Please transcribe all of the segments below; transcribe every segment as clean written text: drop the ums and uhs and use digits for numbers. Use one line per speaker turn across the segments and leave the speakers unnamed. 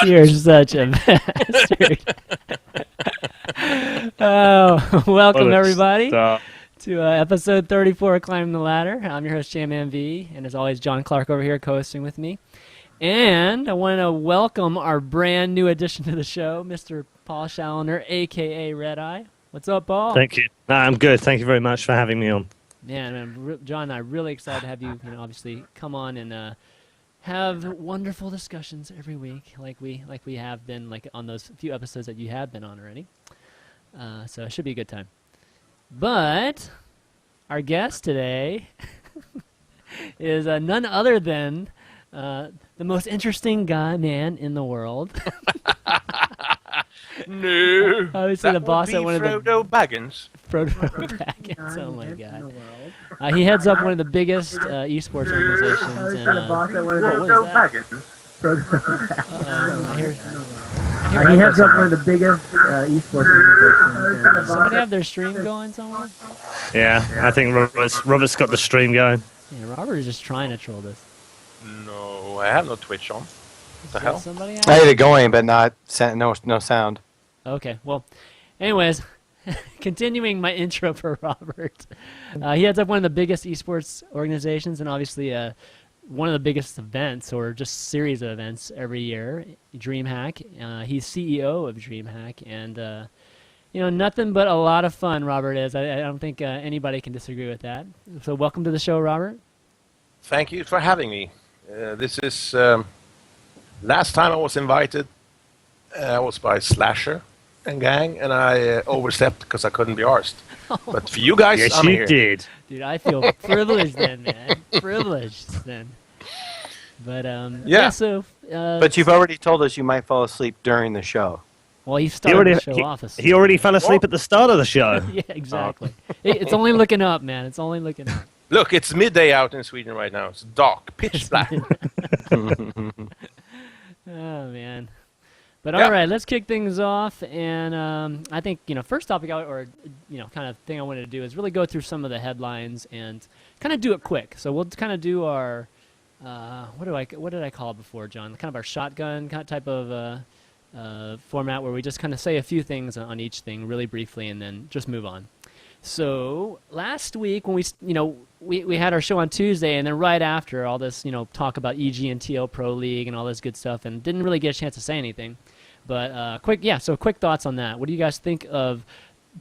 You're such a bastard. Welcome everybody to episode 34 of Climbing the Ladder. I'm your host ChanmanV, and as always, John Clark over here co-hosting with me. And I want to welcome our brand new addition to the show, Mr. Paul Schallender, a.k.a. Red Eye. What's up, Paul?
Thank you. I'm good. Thank you very much for having me on.
Man, John and I are really excited to have you, obviously come on and have wonderful discussions every week, like we have been, like on those few episodes that you have been on already. So it should be a good time. But our guest today is none other than the most interesting man in the world.
No,
obviously the boss at one of the
Frodo Baggins.
Frodo Baggins. Oh my God. He heads up one of the biggest eSports organizations.
He heads up one of the biggest eSports organizations.
Somebody have their stream going somewhere?
Yeah, I think Robert's got the stream going.
Yeah, Robert is just trying to troll this.
No, I have no Twitch on. What the hell?
Somebody
I had it going, but no sound.
Okay, well, anyways, continuing my intro for Robert. He heads up one of the biggest esports organizations and obviously one of the biggest events or just series of events every year, DreamHack. He's CEO of DreamHack, and nothing but a lot of fun, Robert is. I don't think anybody can disagree with that. So welcome to the show, Robert.
Thank you for having me. This is last time I was invited. I was by Slasher and gang, and I overstepped because I couldn't be arsed. But for you guys,
yes,
I'm
you
here.
did.
Dude, I feel privileged then, man. Privileged then. But
Yeah.
So.
But you've already told us you might fall asleep during the show.
Well, he started the show off.
He already fell asleep at the start of the show.
Yeah, exactly. It's only looking up, man. It's only looking up.
Look, it's midday out in Sweden right now. It's dark, pitch black.
Oh man. But all right, let's kick things off. And I think first topic kind of thing I wanted to do is really go through some of the headlines and kind of do it quick. So we'll kind of do our what did I call it before, John? Kind of our shotgun kind of type of format where we just kind of say a few things on each thing really briefly and then just move on. So last week when we had our show on Tuesday, and then right after all this talk about EG&TO ProLeague and all this good stuff, and didn't really get a chance to say anything. But quick thoughts on that. What do you guys think of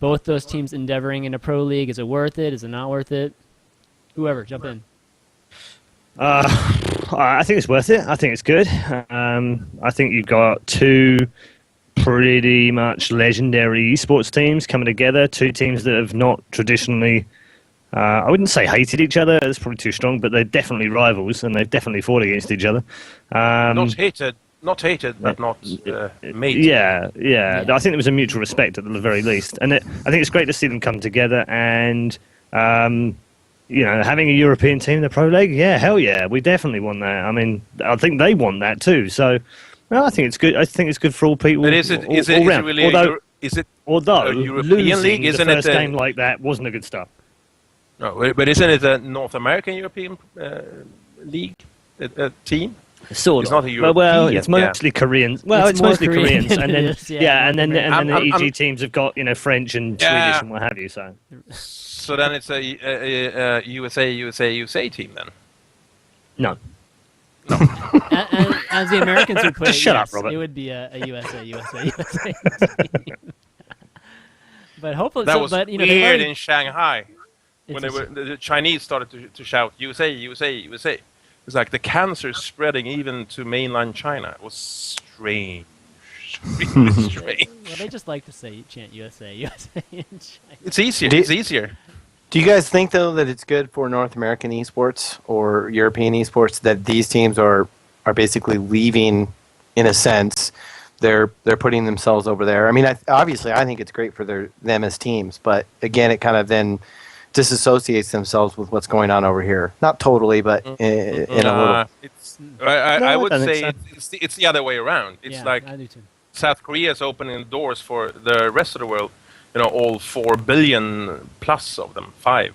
both those teams endeavoring into ProLeague? Is it worth it? Is it not worth it? Whoever, jump in.
I think it's worth it. I think it's good. I think you've got two pretty much legendary esports teams coming together, two teams that have not traditionally, I wouldn't say hated each other, that's probably too strong, but they're definitely rivals, and they've definitely fought against each other.
Not hated, but not mated.
Yeah. I think there was a mutual respect at the very least. And I think it's great to see them come together and, having a European team in the Pro League, yeah, hell yeah, we definitely want that. I mean, I think they want that too, so... No, I think it's good. I think it's good for all people.
But is it really?
Although
a European
losing
league? Isn't
the first
it
game like that wasn't a good start.
No, but isn't it a North American European league team?
Sort
it's
of.
not a European.
Well, it's mostly Koreans. Well, it's mostly Koreans, and then and then the EG teams have got French and Swedish and what have you.
So then it's a USA team then.
No.
No. As the Americans would put
Just
it,
shut
yes,
up, Robert.
It would be a USA. But hopefully,
that was weird
in
Shanghai when the Chinese started to shout USA. It's like the cancer spreading even to mainland China. It was strange. Really strange.
Well, they just like to chant USA in China.
It's easier.
Do you guys think, though, that it's good for North American esports or European esports that these teams are basically leaving, in a sense, they're putting themselves over there? I mean, obviously, I think it's great for them as teams, but again, it kind of then disassociates themselves with what's going on over here. Not totally, but in a little.
I would say it's the other way around. It's like
I do too.
South Korea is opening the doors for the rest of the world. All 4 billion plus of them, 5,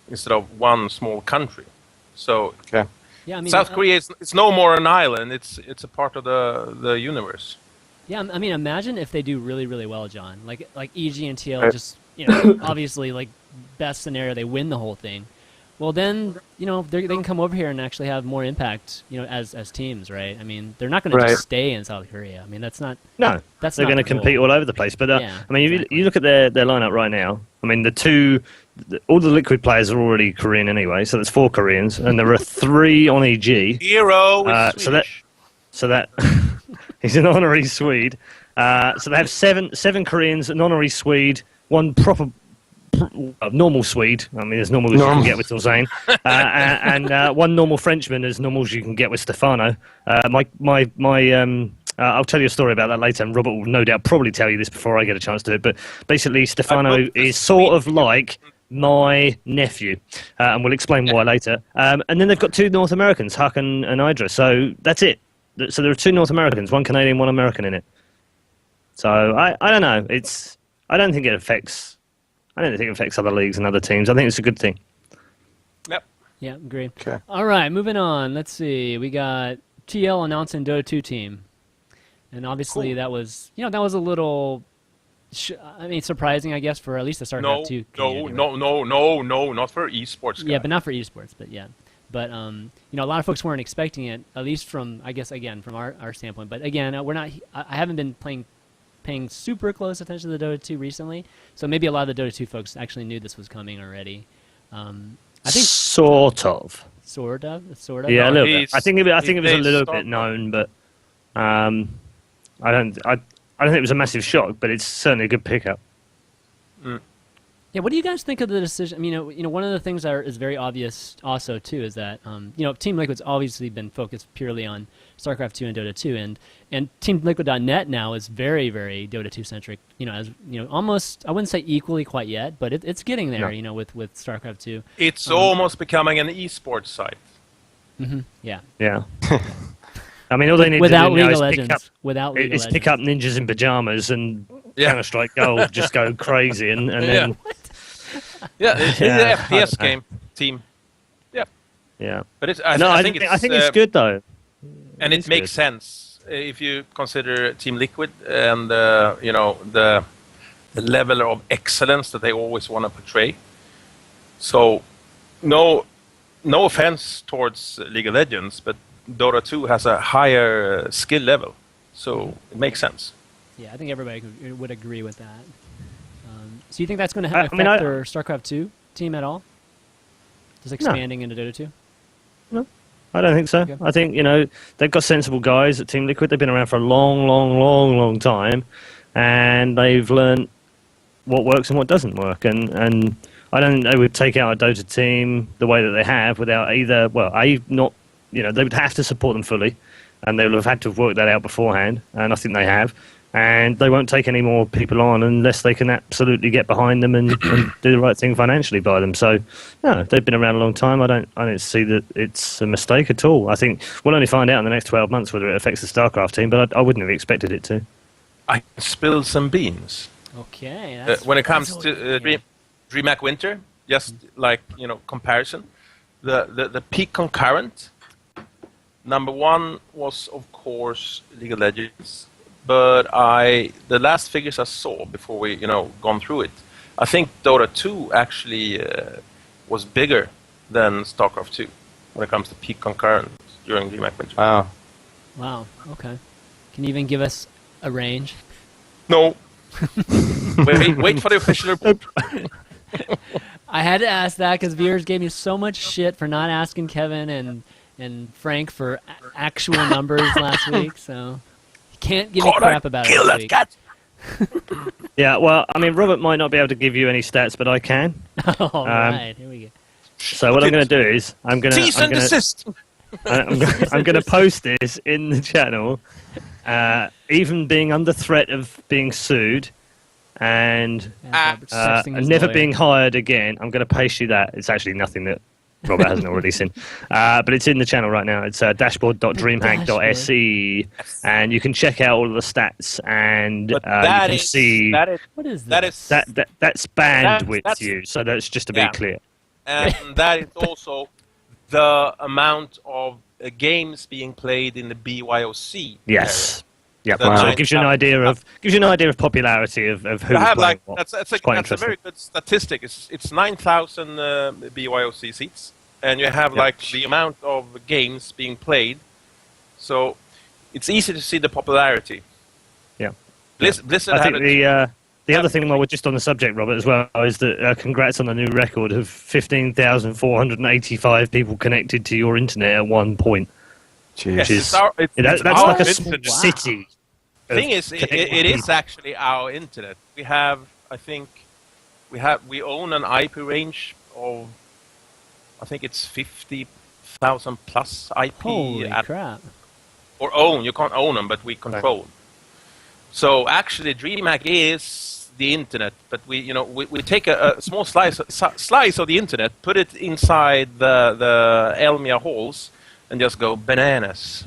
instead of one small country. So,
Yeah, I mean,
South Korea is it's no more an island. It's a part of the universe.
Yeah, I mean, imagine if they do really, really well, John. Like EG and TL just, you know, obviously, like, best scenario, they win the whole thing. Well, then, you know, they can come over here and actually have more impact, you know, as teams, right? I mean, they're not going to just stay in South Korea. I mean, that's not.
No,
that's
they're going to compete all over the place. But
Yeah,
I mean,
exactly.
you look at their lineup right now. I mean, all the Liquid players are already Korean anyway. So there's 4 Koreans, and there are 3 on EG.
Hero is Swedish.
So that he's an honorary Swede. So they have seven Koreans, an honorary Swede, 1 proper normal Swede. I mean, as normal as you can get with Zane, and 1 normal Frenchman, as normal as you can get with Stefano. I'll tell you a story about that later, and Robert will no doubt probably tell you this before I get a chance to do it. But basically, Stefano is sort of like my nephew, and we'll explain why later. And then they've got 2 North Americans, Huck and Idra. So that's it. So there are 2 North Americans, 1 Canadian, 1 American in it. So I don't know. I don't think it affects other leagues and other teams. I think it's a good thing.
Yep.
Yeah, agree.
Okay.
All right, moving on. Let's see. We got TL announcing Dota 2 team. And obviously that was, you know, that was a little, surprising, I guess, for at least the StarCraft 2 community.
No, not for eSports.
Yeah, but not for eSports, but yeah. But, you know, a lot of folks weren't expecting it, at least from, I guess, again, from our standpoint. But again, I haven't been paying super close attention to the Dota 2 recently, so maybe a lot of the Dota 2 folks actually knew this was coming already. I think
Sort of.
Sort of.
Yeah, a little bit. I think it was a little
start-
bit known, but I don't think it was a massive shock, but it's certainly a good pickup.
Yeah, what do you guys think of the decision? I mean, you know, one of the things that is very obvious also too is that you know, Team Liquid's obviously been focused purely on StarCraft 2 and Dota 2, and TeamLiquid.net now is very, very Dota 2 centric. You know, as you know, almost I wouldn't say equally quite yet, but it's getting there.
No.
You know, with StarCraft 2.
It's almost becoming an eSports site.
Yeah.
Yeah. I mean, all they need
Without
to do now
League
is
of
pick
Legends.
up,
Without League of
is
Legends.
pick up ninjas in pajamas and
Yeah.
Counter-Strike Gold just go crazy and then
Yeah, it's
Yeah.
an FPS game team.
yeah.
But
I think it's good though.
And it
is
makes
good.
sense if you consider Team Liquid and you know, the level of excellence that they always want to portray. So, no offense towards League of Legends, but Dota 2 has a higher skill level, so it makes sense.
Yeah, I think everybody would agree with that. So you think that's going to
I
affect
mean,
their StarCraft 2 team at all? Just expanding into Dota 2?
I don't think so.
Okay.
I think, you know, they've got sensible guys at Team Liquid. They've been around for a long time, and they've learned what works and what doesn't work. And I don't think they would take out a Dota team the way that they have without either, well, not, you know, they would have to support them fully, and they would have had to have worked that out beforehand, and I think they have. And they won't take any more people on unless they can absolutely get behind them and do the right thing financially by them. So, no, they've been around a long time. I don't see that it's a mistake at all. I think we'll only find out in the next 12 months whether it affects the StarCraft team, but I wouldn't have expected it to.
I spilled some beans.
Okay. That's,
When it comes
that's
to
yeah.
DreamHack Winter, just like, you know, comparison, the peak concurrent, number 1 was, of course, League of Legends. But the last figures I saw before we, you know, gone through it, I think Dota 2 actually was bigger than StarCraft 2 when it comes to peak concurrent during DreamHack Winter.
Wow.
Wow. Okay. Can you even give us a range?
No. wait for the official report.
I had to ask that because viewers gave me so much shit for not asking Kevin and Frank for actual numbers last week, so you can't give me crap about it
Kill
this
that
week.
cat!
Yeah, well, I mean, Robert might not be able to give you any stats, but I can.
All right, here we go.
So what I'm going to do is I'm going
Cease and
to
desist!
I'm going to post this in the channel, even being under threat of being sued and
Robert's texting his
never
lawyer.
being hired again. I'm going to paste you that. It's actually nothing that Robert hasn't already seen. But it's in the channel right now. It's dashboard.dreamhack.se, and you can check out all of the stats, and you
But that
can
is,
see
that is,
What is
that
this?
that's bandwidth
that's-
you. So that's just to be
Yeah.
clear.
and that is also the amount of games being played in the BYOC.
Yes. Yep.
That's
So
nice.
it gives you an idea of popularity of who's
You have
playing
like
what.
that's
It's
a
quite
that's a
interesting.
very good statistic. It's 9,000 BYOC seats, and you have like the amount of games being played. So it's easy to see the popularity.
Yeah.
Blizzard
I think
had
the other thing while we're just on the subject, Robert, as well, is that congrats on the new record of 15,485 people connected to your internet at one point.
Jeez.
Yes,
is-
it's our, it's,
That's
it's our
like a
internet.
small city. of
Thing is,
connected
it is
people.
actually our internet. We have, I think, we own an IP range of, I think it's 50,000 plus IP.
Holy crap!
Or own. You can't own them, but we control. So actually, DreamHack is the internet, but we take a small slice of the internet, put it inside the Elmia halls, and just go bananas.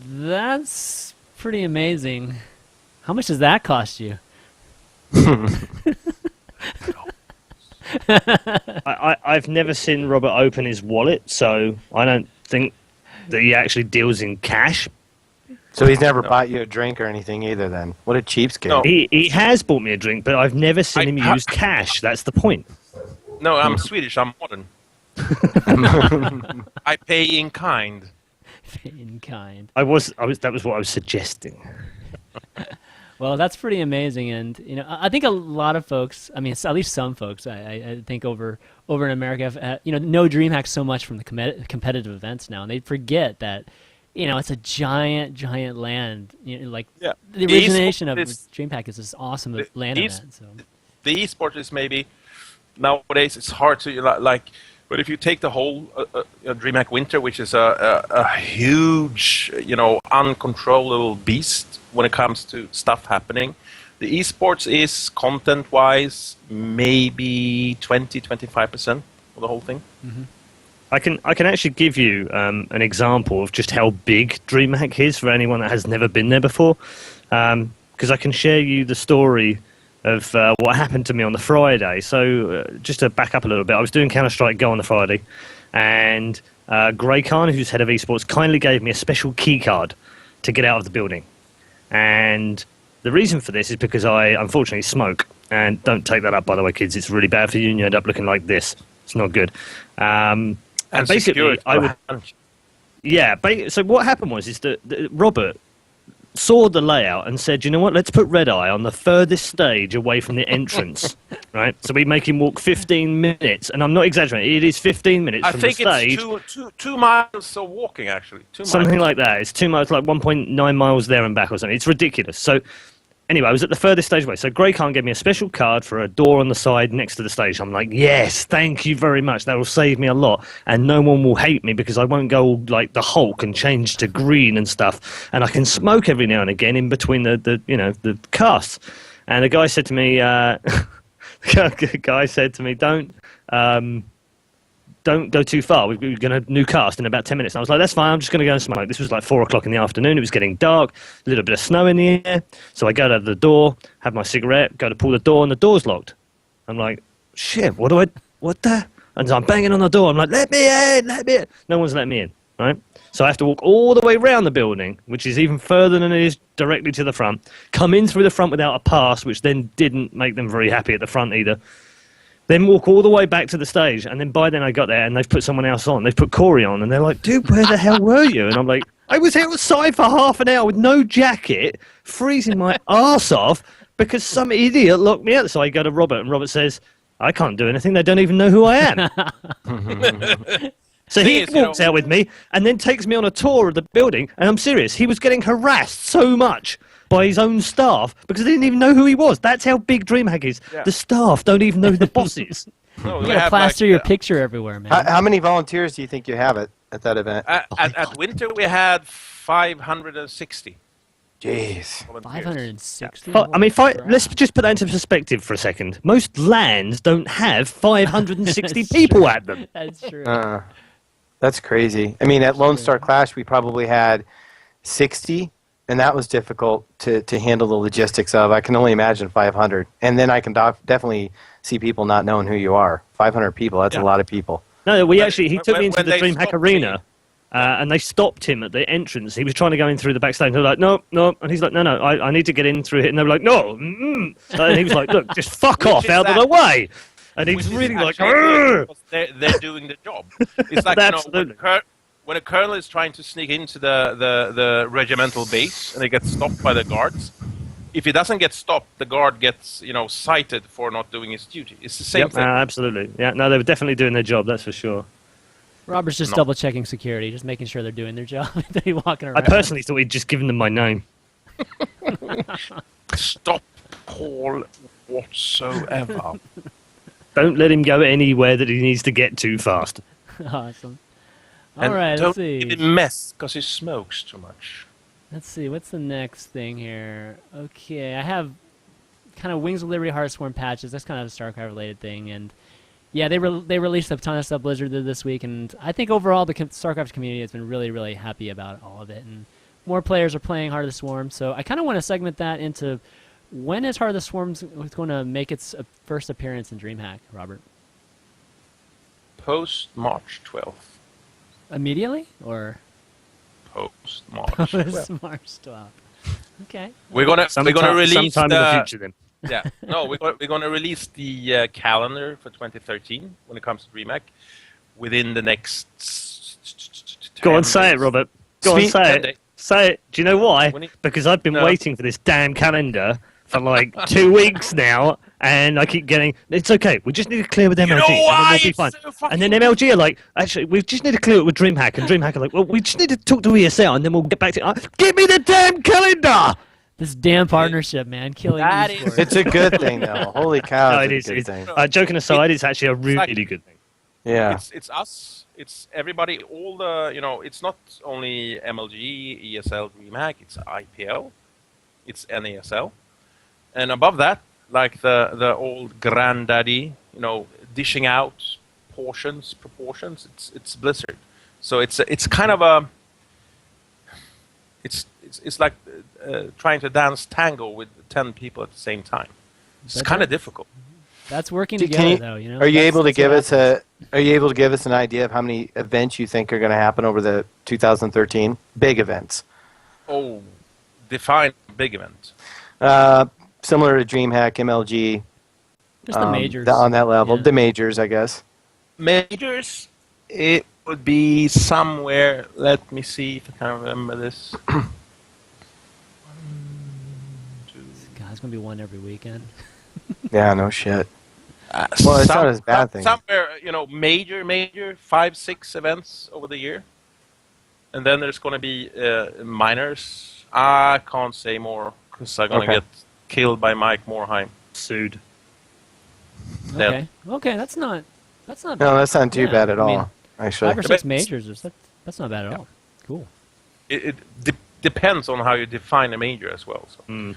That's pretty amazing. How much does that cost you?
I've never seen Robert open his wallet, so I don't think that he actually deals in cash.
So he's never bought you a drink or anything either then? What a cheapskate.
No.
He has bought me a drink, but I've never seen him use cash. That's the point.
No, I'm Swedish. I'm modern. I pay in kind.
In kind.
That was what I was suggesting.
Well, that's pretty amazing, and I think a lot of folks, I mean, at least some folks, I think over in America, have, know DreamHack so much from the competitive events now, and they forget that, it's a giant land. The origination of DreamHack is this awesome LAN event. So
the eSports is maybe nowadays it's hard to but if you take the whole DreamHack Winter, which is a huge, uncontrollable beast when it comes to stuff happening, the eSports is content-wise maybe 20-25% of the whole thing.
Mm-hmm.
I can actually give you an example of just how big DreamHack is for anyone that has never been there before, because I can share you the story of what happened to me on the Friday. So just to back up a little bit, I was doing Counter-Strike Go on the Friday, and Grey Khan, who's head of esports, kindly gave me a special key card to get out of the building. And the reason for this is because I unfortunately smoke, and don't take that up, by the way, kids. It's really bad for you, and you end up looking like this. It's not good. And basically, I would. Yeah. So what happened was that Robert saw the layout and said, "You know what? Let's put Red Eye on the furthest stage away from the entrance." Right. So we make him walk 15 minutes, and I'm not exaggerating. It is 15 minutes from the stage.
I think it's 2 miles of walking, actually. 2 miles.
Something like that. It's 2 miles, like 1.9 miles there and back or something. It's ridiculous. So anyway, I was at the furthest stage away. So Grey Khan gave me a special card for a door on the side next to the stage. I'm like, yes, thank you very much. That will save me a lot. And no one will hate me because I won't go all like the Hulk and change to green and stuff. And I can smoke every now and again in between the casts. And the guy said to me, don't go too far. We're going to new cast in about 10 minutes. And I was like, that's fine. I'm just going to go and smoke. This was like 4 o'clock in the afternoon. It was getting dark, a little bit of snow in the air. So I go to the door, have my cigarette, go to pull the door, and the door's locked. I'm like, shit, what the? And so I'm banging on the door. I'm like, let me in. No one's letting me in, right? So I have to walk all the way around the building, which is even further than it is directly to the front, come in through the front without a pass, which then didn't make them very happy at the front either. Then walk all the way back to the stage, and then by then I got there, and they've put someone else on. They've put Corey on, and they're like, dude, where the hell were you? And I'm like, I was outside for half an hour with no jacket, freezing my arse off, because some idiot locked me out. So I go to Robert, and Robert says, I can't do anything. They don't even know who I am. So he walks out with me, and then takes me on a tour of the building, and I'm serious. He was getting harassed so much by his own staff because they didn't even know who he was. That's how big DreamHack is. Yeah. The staff don't even know who the boss is.
No,
you gotta plaster your picture everywhere, man.
How many volunteers do you think you have at that event?
At Winter, we had 560.
Jeez.
560?
I mean, let's just put that into perspective for a second. Most LANs don't have 560 people at them.
That's true.
That's crazy. I mean, at Lone Star Clash, we probably had 60. And that was difficult to handle the logistics of. I can only imagine 500. And then I can definitely see people not knowing who you are. 500 people, that's a lot of people.
No, he took me into the DreamHack
stopped
Arena, and they stopped him at the entrance. He was trying to go in through the backstage. They were like, no, and he's like, no, I need to get in through it. And they were like, no. And he was like, look, just fuck off out of the way. And he's really like,
they're doing the job. It's like, when a colonel is trying to sneak into the regimental base and he gets stopped by the guards, if he doesn't get stopped, the guard gets, cited for not doing his duty. It's the same thing.
Absolutely. Yeah, no, they were definitely doing their job, that's for sure.
Robert's just double-checking security, just making sure they're doing their job. They're walking around.
I personally thought he'd just given them my name.
Stop Paul whatsoever.
Don't let him go anywhere that he needs to get too fast.
Awesome.
And
All right, let's see.
don't give him mess, because he smokes too much.
Let's see, what's the next thing here? Okay, I have kind of Wings of Liberty Hearthsworn patches. That's kind of a StarCraft-related thing, and yeah, they released a ton of stuff Blizzard did this week, and I think overall the StarCraft community has been really, really happy about all of it, and more players are playing Heart of the Swarm, so I kind of want to segment that into when is Heart of the Swarm going to make its first appearance in DreamHack, Robert?
Post-March 12th.
Immediately, or?
Post-March 12th.
March 12th. Okay.
We're gonna release
sometime in the future then.
Yeah, no, we're gonna release the calendar for 2013 when it comes to DreamHack within the next.
Go on, say it, Robert. Go on, say it. Say it. Do you know why? Because I've been waiting for this damn calendar for like 2 weeks now, and I keep getting. It's okay. We just need to clear with MLG,
You know why?
and then we'll be fine. And then MLG are like, actually, we just need to clear it with DreamHack, and DreamHack are like, well, we just need to talk to ESL, and then we'll get back to. Give me the damn calendar.
This damn partnership, man, killing esports.
It's a good thing, though. Holy cow,
No,
it's a good thing.
Joking aside, it's actually a really good thing.
Yeah.
It's us. It's everybody. All the It's not only MLG, ESL, DreamHack. It's IPL. It's NASL, and above that, like the old granddaddy, dishing out proportions. It's Blizzard. So it's kind of a. It's like trying to dance tango with 10 people at the same time. It's kind of difficult.
That's working together, though.
Are you able to give us an idea of how many events you think are going to happen over the 2013 big events?
Oh, define big event.
Similar to DreamHack, MLG.
Just the majors.
On that level,
Yeah.
the majors, I guess.
Majors, it would be somewhere. Let me see if I can remember this.
God, it's going to be one every weekend.
Yeah, no shit. Well, it's not as bad thing.
Somewhere, major 5-6 events over the year, and then there's going to be minors. I can't say more because I'm going to get killed by Mike Morheim.
Sued.
Okay. Okay, that's not bad.
No, that's not too bad at all. Actually,
5 or 6 majors. That's not bad at all. Cool.
It depends on how you define a major as well. So.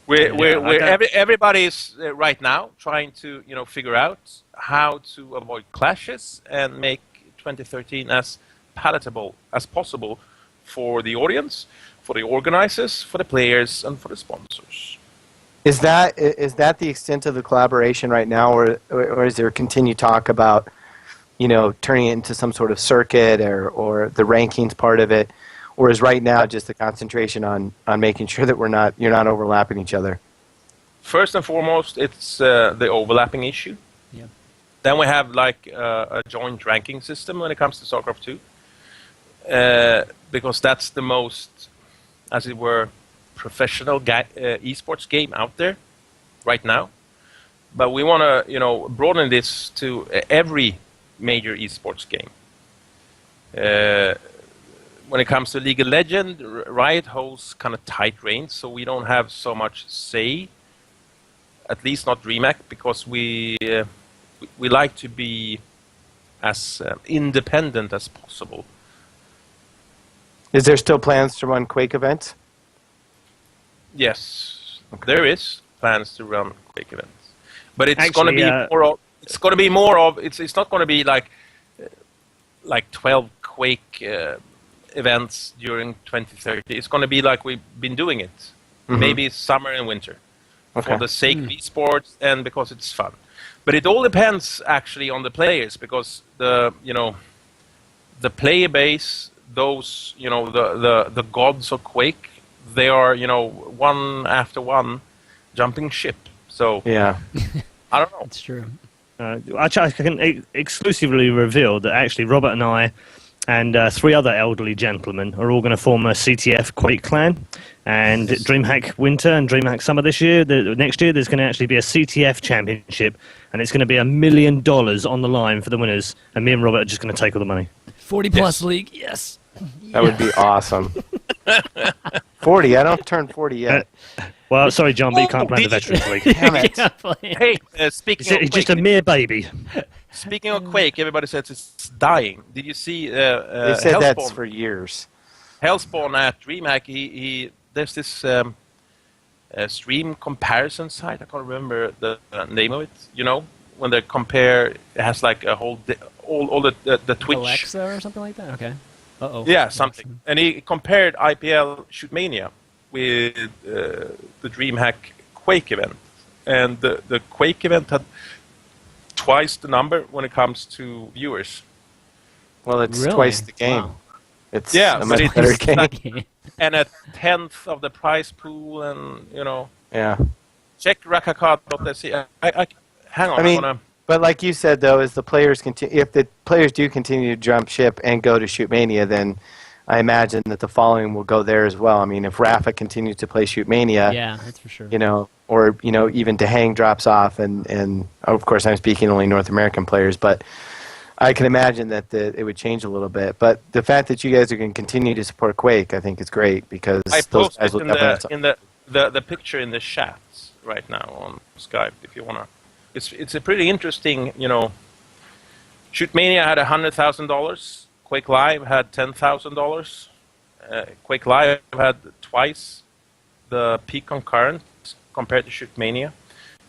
Everybody's right now trying to figure out how to avoid clashes and make 2013 as palatable as possible for the audience, for the organizers, for the players, and for the sponsors.
Is that the extent of the collaboration right now, or is there continued talk about turning it into some sort of circuit or the rankings part of it? Or is right now just the concentration on making sure that you're not overlapping each other?
First and foremost, it's the overlapping issue.
Yeah.
Then we have like a joint ranking system when it comes to StarCraft 2, because that's the most, as it were, professional esports game out there right now. But we want to broaden this to every major esports game. When it comes to League of Legends, Riot holds kind of tight reins, so we don't have so much say, at least not DreamHack, because we like to be as independent as possible.
Is there still plans to run Quake events?
Yes, there is plans to run Quake events, but it's going to be more of. It's going to be more of. It's not going to be like 12 Quake. Events during 2030. It's going to be like we've been doing it. Maybe summer and winter. For the sake of esports and because it's fun. But it all depends actually on the players, because the player base, those the gods of Quake, they are one after one jumping ship. So
Yeah.
I don't know.
It's true.
Actually, I can exclusively reveal that actually Robert and I and 3 other elderly gentlemen are all going to form a CTF Quake clan. And DreamHack Winter and DreamHack Summer next year, there's going to actually be a CTF championship, and it's going to be $1 million on the line for the winners. And me and Robert are just going to take all the money.
40+ league, yes.
That would be awesome. 40. I don't turn 40 yet.
Well, sorry, John, but you can't play the
did you-
Veterans League.
Damn it.
Hey, speaking of
It's
Quake,
just a mere baby.
speaking of Quake, everybody says it's dying. Did you see
They said that's
Hellspawn?
for years.
Hellspawn at DreamHack, there's this stream comparison site. I can't remember the name of it. When they compare, it has like a whole all the Twitch.
Alexa or something like that? Okay. Uh-oh.
Yeah, something. And he compared IPL Shootmania with the DreamHack Quake event, and the Quake event had twice the number when it comes to viewers.
Well, it's
Really?
twice the game.
Wow.
It's
Yeah,
a
but
much
it's
better
like-
game.
And a tenth of the prize pool, and
Yeah.
check rakaka.se. I hang on.
I mean,
I'm gonna,
but like you said, though, if the players do continue to jump ship and go to Shootmania, then I imagine that the following will go there as well. I mean, if Rafa continues to play Shootmania,
Yeah, that's for sure.
or even DeHang drops off, and of course I'm speaking only North American players, but I can imagine that it would change a little bit. But the fact that you guys are going to continue to support Quake, I think is great, because
I
those
posted
guys will definitely.
in the picture in the chats right now on Skype if you wanna. It's a pretty interesting. Shootmania had $100,000. Quake Live had $10,000. Quake Live had twice the peak concurrent compared to Shootmania.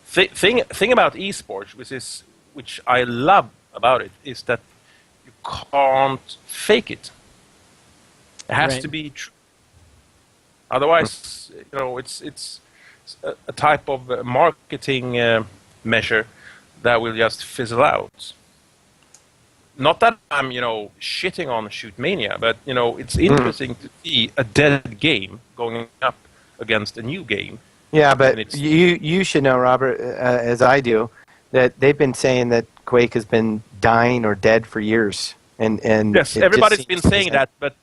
Thing about eSports, which I love about it, is that you can't fake it. It has
Right.
to be true. Otherwise, it's a type of marketing measure that will just fizzle out. Not that I'm, shitting on Shootmania, but it's interesting to see a dead game going up against a new game.
Yeah, but
And it's-
you should know, Robert, as I do, that they've been saying that Quake has been dying or dead for years, and
Yes,
it just
everybody's been
seems to be
saying that, but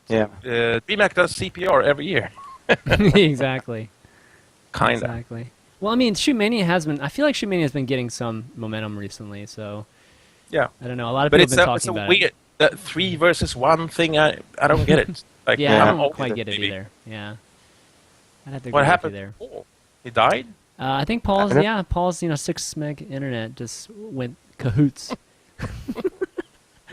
Yeah.
DreamHack does CPR every year.
Exactly.
Kinda.
Exactly. Well, I mean, Shootmania I feel like Shootmania has been getting some momentum recently, so
Yeah.
I don't know. A lot of
But
people
it's
have been
a
talking about
weird that 3 versus 1 thing. I don't get it. Like,
it. Yeah, I
I'm
don't
old,
quite get it
maybe.
either. Yeah. I'd have to
What
agree with
happened?
you there.
Oh, he died?
I think Paul's,
I don't-
Paul's, 6 meg internet just went cahoots.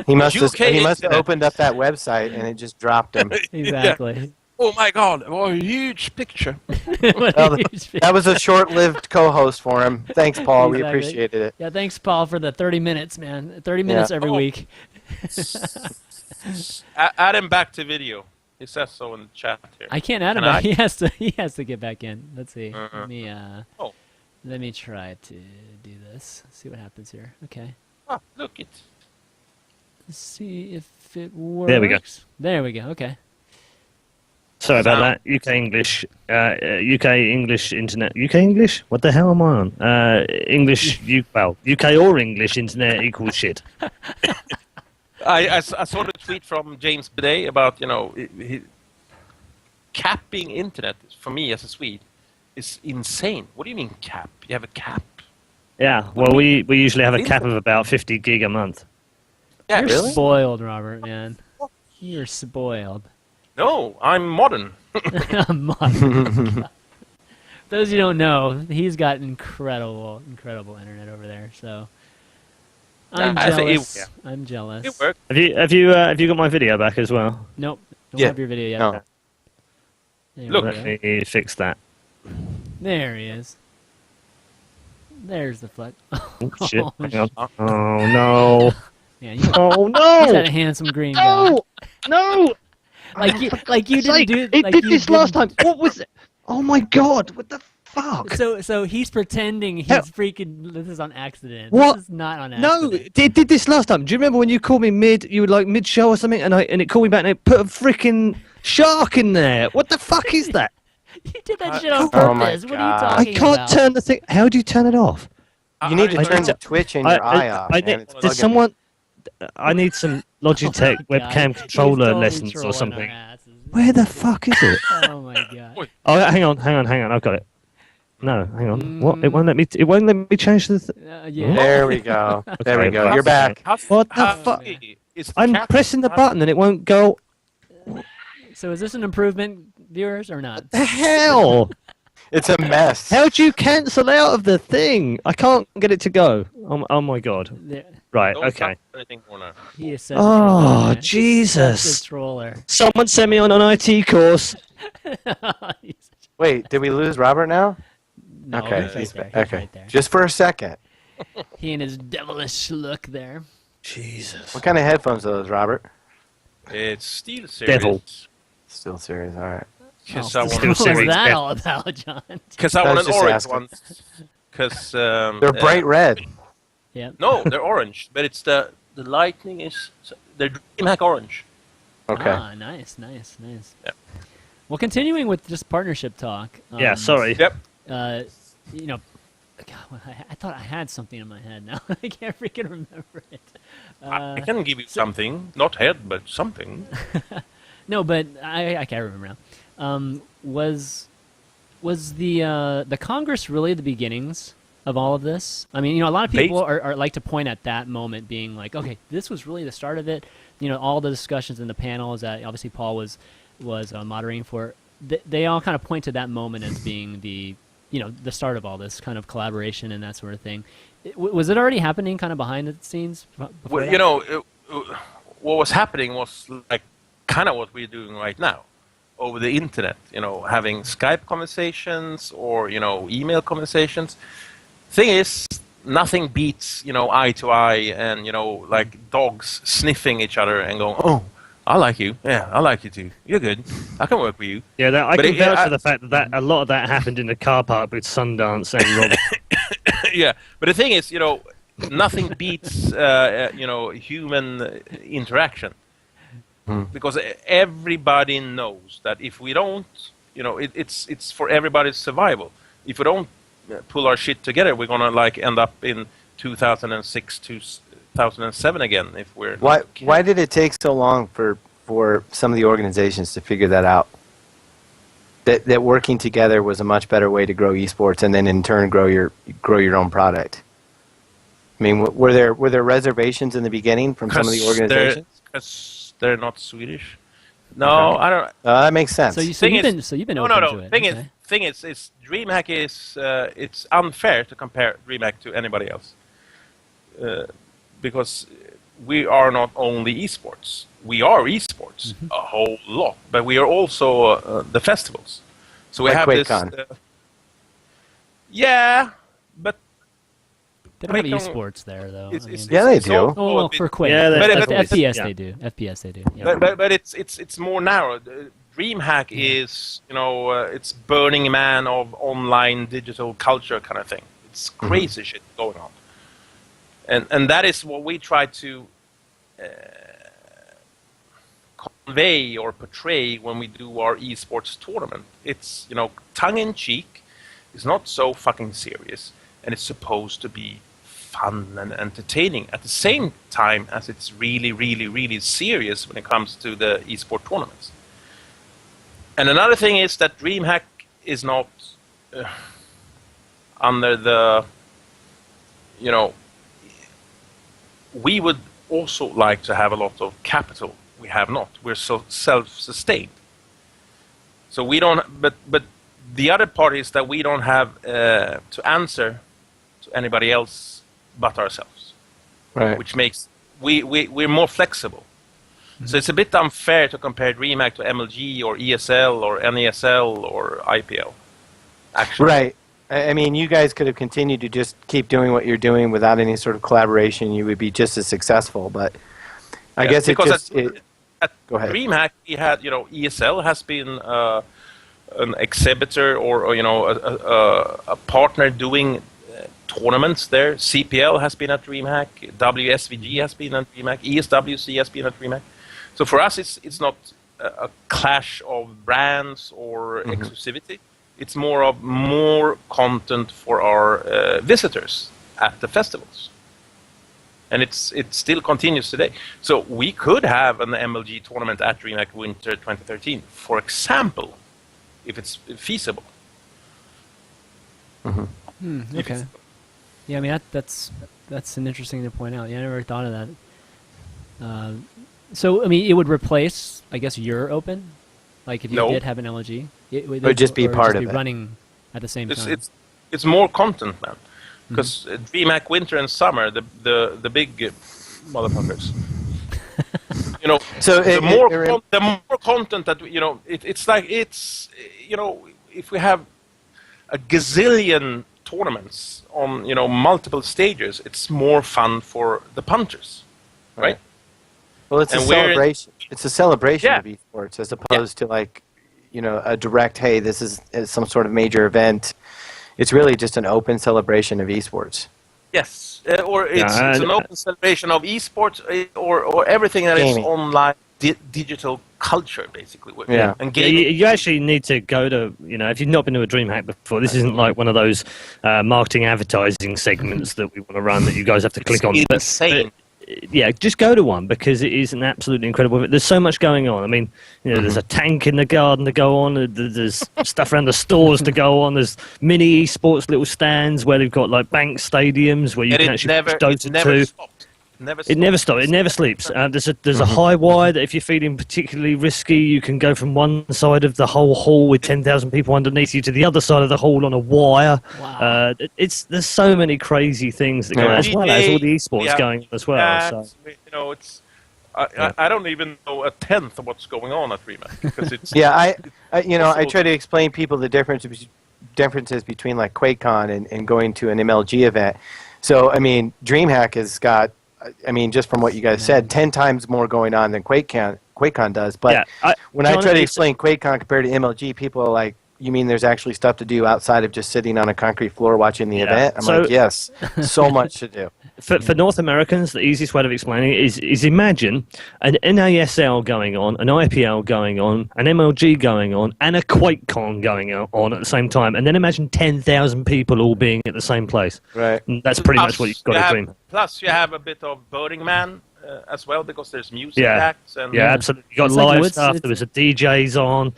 He must
UK
have
internet.
opened up that website and it just dropped him.
Exactly.
Oh my God! What a huge picture.
What a
Well,
huge
That was a short-lived co-host for him. Thanks, Paul. We
Exactly.
appreciated it.
Yeah, thanks, Paul, for the 30 minutes, man. 30 minutes every
Oh.
week.
Add him back to video. He says so in the chat here.
I can't add him.
Can I?
Back. He has to get back in. Let's see.
Oh.
Let me try to do this. See what happens here. Okay.
Ah, look it.
Let's see if it works.
There we go.
There we go. Okay.
Sorry about that. UK English, internet. UK English? What the hell am I on? English, UK or English internet equals shit.
I saw the tweet from James Bidet about, capping internet for me as a Swede is insane. What do you mean cap? You have a cap?
Yeah, well, we usually have a cap of about 50 gig a month.
Yeah,
You're
really?
spoiled, Robert, man. You're spoiled.
No, I'm modern.
Modern. Those you don't know, he's got incredible internet over there. So I'm
I think
jealous.
it-
I'm jealous.
It worked.
Have you got my video back as well?
Nope. Don't
Yeah.
have your video yet.
No.
There
Look.
we
Let
go.
me fix that.
There he is. There's the flex.
Oh, shit.
Oh,
Hang on. Oh, no.
Yeah, you
Oh,
he's that
no.
handsome green guy.
No. No.
Like you didn't do
It
like
did
you
this last
didn't-
time. What was it? Oh, my God. What the fuck?
So he's pretending he's freaking. This is on accident.
What?
This is not on
No,
accident.
it did this last time. Do you remember when you called me you were like mid-show or something, and it called me back and it put a freaking shark in there? What the fuck is that?
You did that shit on
Oh my
purpose. What are you
God.
I
talking
can't
about?
turn the thing. How do you turn it off?
You need to
I-
turn the Twitch in your eye off. man. It's
Did
bugging
someone? I need some Logitech
Oh my God.
webcam
He's
controller
totally
lessons
trolling
or
our
something.
asses.
Where the fuck is it?
Oh my god.
Oh, hang on. I've got it. No, hang on. What? It won't let me. It won't let me change the.
Yeah.
me. There we go. There we
Okay,
go.
right.
You're back.
What the fuck? I'm pressing the button and it won't go.
So is this an improvement, viewers, or not?
The hell?
It's a mess.
How do you cancel out of the thing? I can't get it to go. Oh my god.
There-
Right.
Don't
Okay.
touch anything more now.
He is such
Oh,
a troller, man.
Jesus.
Such a troller.
Someone sent me on an IT course.
He's-
Wait, did we lose Robert now?
no,
Okay.
he's right there. He's
Okay.
right there.
Just for a second.
He and his devilish look there.
Jesus.
What kind of headphones are those, Robert?
It's Steel Series.
Devil.
Still serious. All right.
Because
Oh,
I
what
want,
was
Series
that
devil.
all about, John?
because I
I
want
was
an
just
orange
asking.
one. Because
They're bright red.
Yep.
No, they're orange, but it's the lightning is they're DreamHack orange.
Okay.
Ah, nice.
Yeah.
Well, continuing with just partnership talk.
Yeah. Sorry.
Yep.
You know, God, I thought I had something in my head. Now I can't freaking remember it.
I can give you something, not head, but something.
No, but I can't remember now. Was the Congress really the beginnings of all of this? I mean, you know, a lot of people are like to point at that moment being like, okay, this was really the start of it. You know, all the discussions in the panels that obviously Paul was moderating for, they all kind of point to that moment as being the start of all this kind of collaboration and that sort of thing. Was it already happening kind of behind the scenes? before
Well,
that?
you know, what was happening was like kind of what we're doing right now over the internet. You know, having Skype conversations or email conversations. Thing is, nothing beats eye to eye and like dogs sniffing each other and going, oh, I like you. Yeah, I like you too. You're good. I can work with you.
Yeah, I
But
can
it-
vouch
I-
for the fact that a lot of that happened in the car park with Sundance and Robert.
Yeah, but the thing is, nothing beats human interaction because everybody knows that if we don't, it's for everybody's survival. If we don't pull our shit together, we're gonna like end up in 2006 to 2007 again. If we're
Why did it take so long for some of the organizations to figure that out? That working together was a much better way to grow esports, and then in turn grow your own product. I mean, were there reservations in the beginning from some of the organizations?
Because they're not Swedish. No,
Okay.
I don't.
That makes sense.
So
Thing
you've been
No,
open
no,
to
no.
it.
Thing
okay.
is, DreamHack is it's unfair to compare DreamHack to anybody else because we are not only esports. We are esports a whole lot, but we are also the festivals. So we
Like
have
QuakeCon.
this. Yeah, but
They don't have
QuakeCon
esports there though.
it's,
I mean,
it's,
Yeah, they
it's
do.
also
oh,
a
well,
bit-
for Quake.
Yeah,
but
but
FPS
yeah.
they do. FPS they do. Yeah.
But it's more narrow. DreamHack is it's Burning Man of online digital culture kind of thing. It's crazy shit going on, and that is what we try to convey or portray when we do our esports tournament. It's tongue in cheek. It's not so fucking serious, and it's supposed to be fun and entertaining at the same time as it's really, really, really serious when it comes to the esport tournaments. And another thing is that DreamHack is not under the, we would also like to have a lot of capital. We have not. We're so self-sustained. So we don't, but the other part is that we don't have to answer to anybody else but ourselves,
Right.
which makes we're more flexible. So it's a bit unfair to compare DreamHack to MLG or ESL or NESL or IPL. Actually,
Right. I mean, you guys could have continued to just keep doing what you're doing without any sort of collaboration. You would be just as successful. But I
Yeah,
guess it
because
just.
at
Go ahead.
DreamHack we had ESL has been an exhibitor or a partner doing tournaments there. CPL has been at DreamHack, WSVG has been at DreamHack, ESWC has been at DreamHack. So for us, it's not a clash of brands or exclusivity. It's more content for our visitors at the festivals. And it still continues today. So we could have an MLG tournament at DreamHack Winter 2013, for example, if it's feasible.
Okay. Yeah, I mean that's an interesting thing to point out. Yeah, I never thought of that. So I mean, it would replace, I guess, your Open, like if you did have an LG. It
would just be part of it.
Running at the same time.
It's more content, man. Because DreamHack Winter and Summer, the big motherfuckers.
So
the more content that it's if we have a gazillion tournaments on multiple stages, it's more fun for the punters, right?
Well, it's a celebration. It's a celebration of esports as opposed to a direct. Hey, this is some sort of major event. It's really just an open celebration of esports.
Yes, or it's an open celebration of esports or everything that is online digital culture, basically.
Yeah,
and gaming.
You actually need to go to, if you've not been to a DreamHack before, this isn't like one of those marketing advertising segments that we want to run that you guys have to click on.
Insane.
Yeah, just go to one because it is an absolutely incredible. There's so much going on. I mean, there's a tank in the garden to go on. There's stuff around the stores to go on. There's mini esports little stands where they've got like bank stadiums where you can actually watch Dota 2. It never stops. It never sleeps. There's a high wire that if you're feeling particularly risky, you can go from one side of the whole hall with 10,000 people underneath you to the other side of the hall on a wire.
Wow.
There's so many crazy things that go on, as well as all the esports going on as well. So.
I don't even know a tenth of what's going on at DreamHack because it's
I try to explain people the differences between like QuakeCon and going to an MLG event. So I mean, DreamHack has got. I mean, just from what you guys said, 10 times more going on than QuakeCon does. But when I try to explain QuakeCon compared to MLG, people are like, you mean there's actually stuff to do outside of just sitting on a concrete floor watching the event? I'm like, yes, so much to do.
For North Americans, the easiest way of explaining it is imagine an NASL going on, an IPL going on, an MLG going on, and a QuakeCon going on at the same time. And then imagine 10,000 people all being at the same place.
Right.
And that's pretty much what you've got to dream.
Plus, you have a bit of Burning Man as well because there's music acts. And
Absolutely. You got live stuff. There was a DJs on.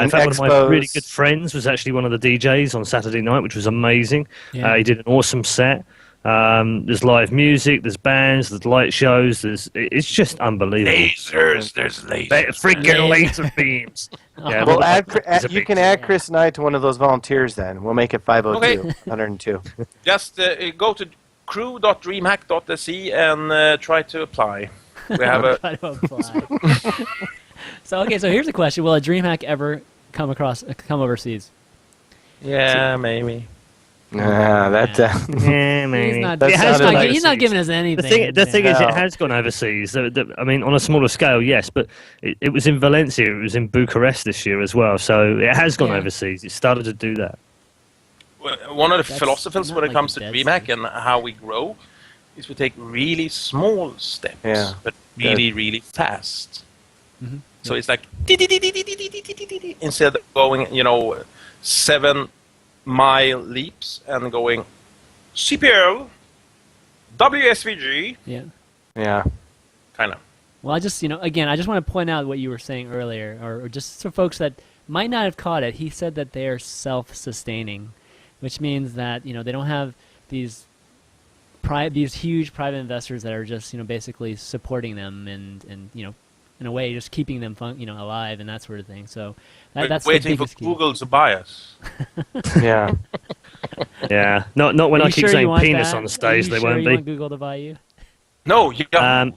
In fact, one of my really good friends was actually one of the DJs on Saturday night, which was amazing.
Yeah.
He did an awesome set. There's live music, there's bands, there's light shows, it's just unbelievable.
Lasers, there's lasers.
Freaking laser beams. Yeah,
well, you can add Chris and I to one of those volunteers then. We'll make it 502, 102.
Just go to crew.dreamhack.se and try to apply. We have a...
Try to apply. So here's a question. Will a DreamHack ever come overseas?
Yeah, maybe.
Nah,
maybe.
He's not giving us anything.
The thing is, it has gone overseas. I mean, on a smaller scale, yes, but it was in Valencia, it was in Bucharest this year as well. So it has gone overseas. It started to do that.
Well, one of the philosophies when it comes to DreamHack and how we grow is we take really small steps, but really, really fast. So it's like instead of going, 7-mile leaps and going CPL, WSVG.
Yeah.
Kind of.
Well, I just, again, I just want to point out what you were saying earlier, or just for folks that might not have caught it. He said that they are self-sustaining, which means that, they don't have these huge private investors that are just, basically supporting them and in a way, just keeping them alive and that sort of thing. So that's
waiting for Google to buy us.
Yeah.
Yeah. Not when I keep saying penis on the stage. They won't be.
You want Google to buy you?
No, you don't.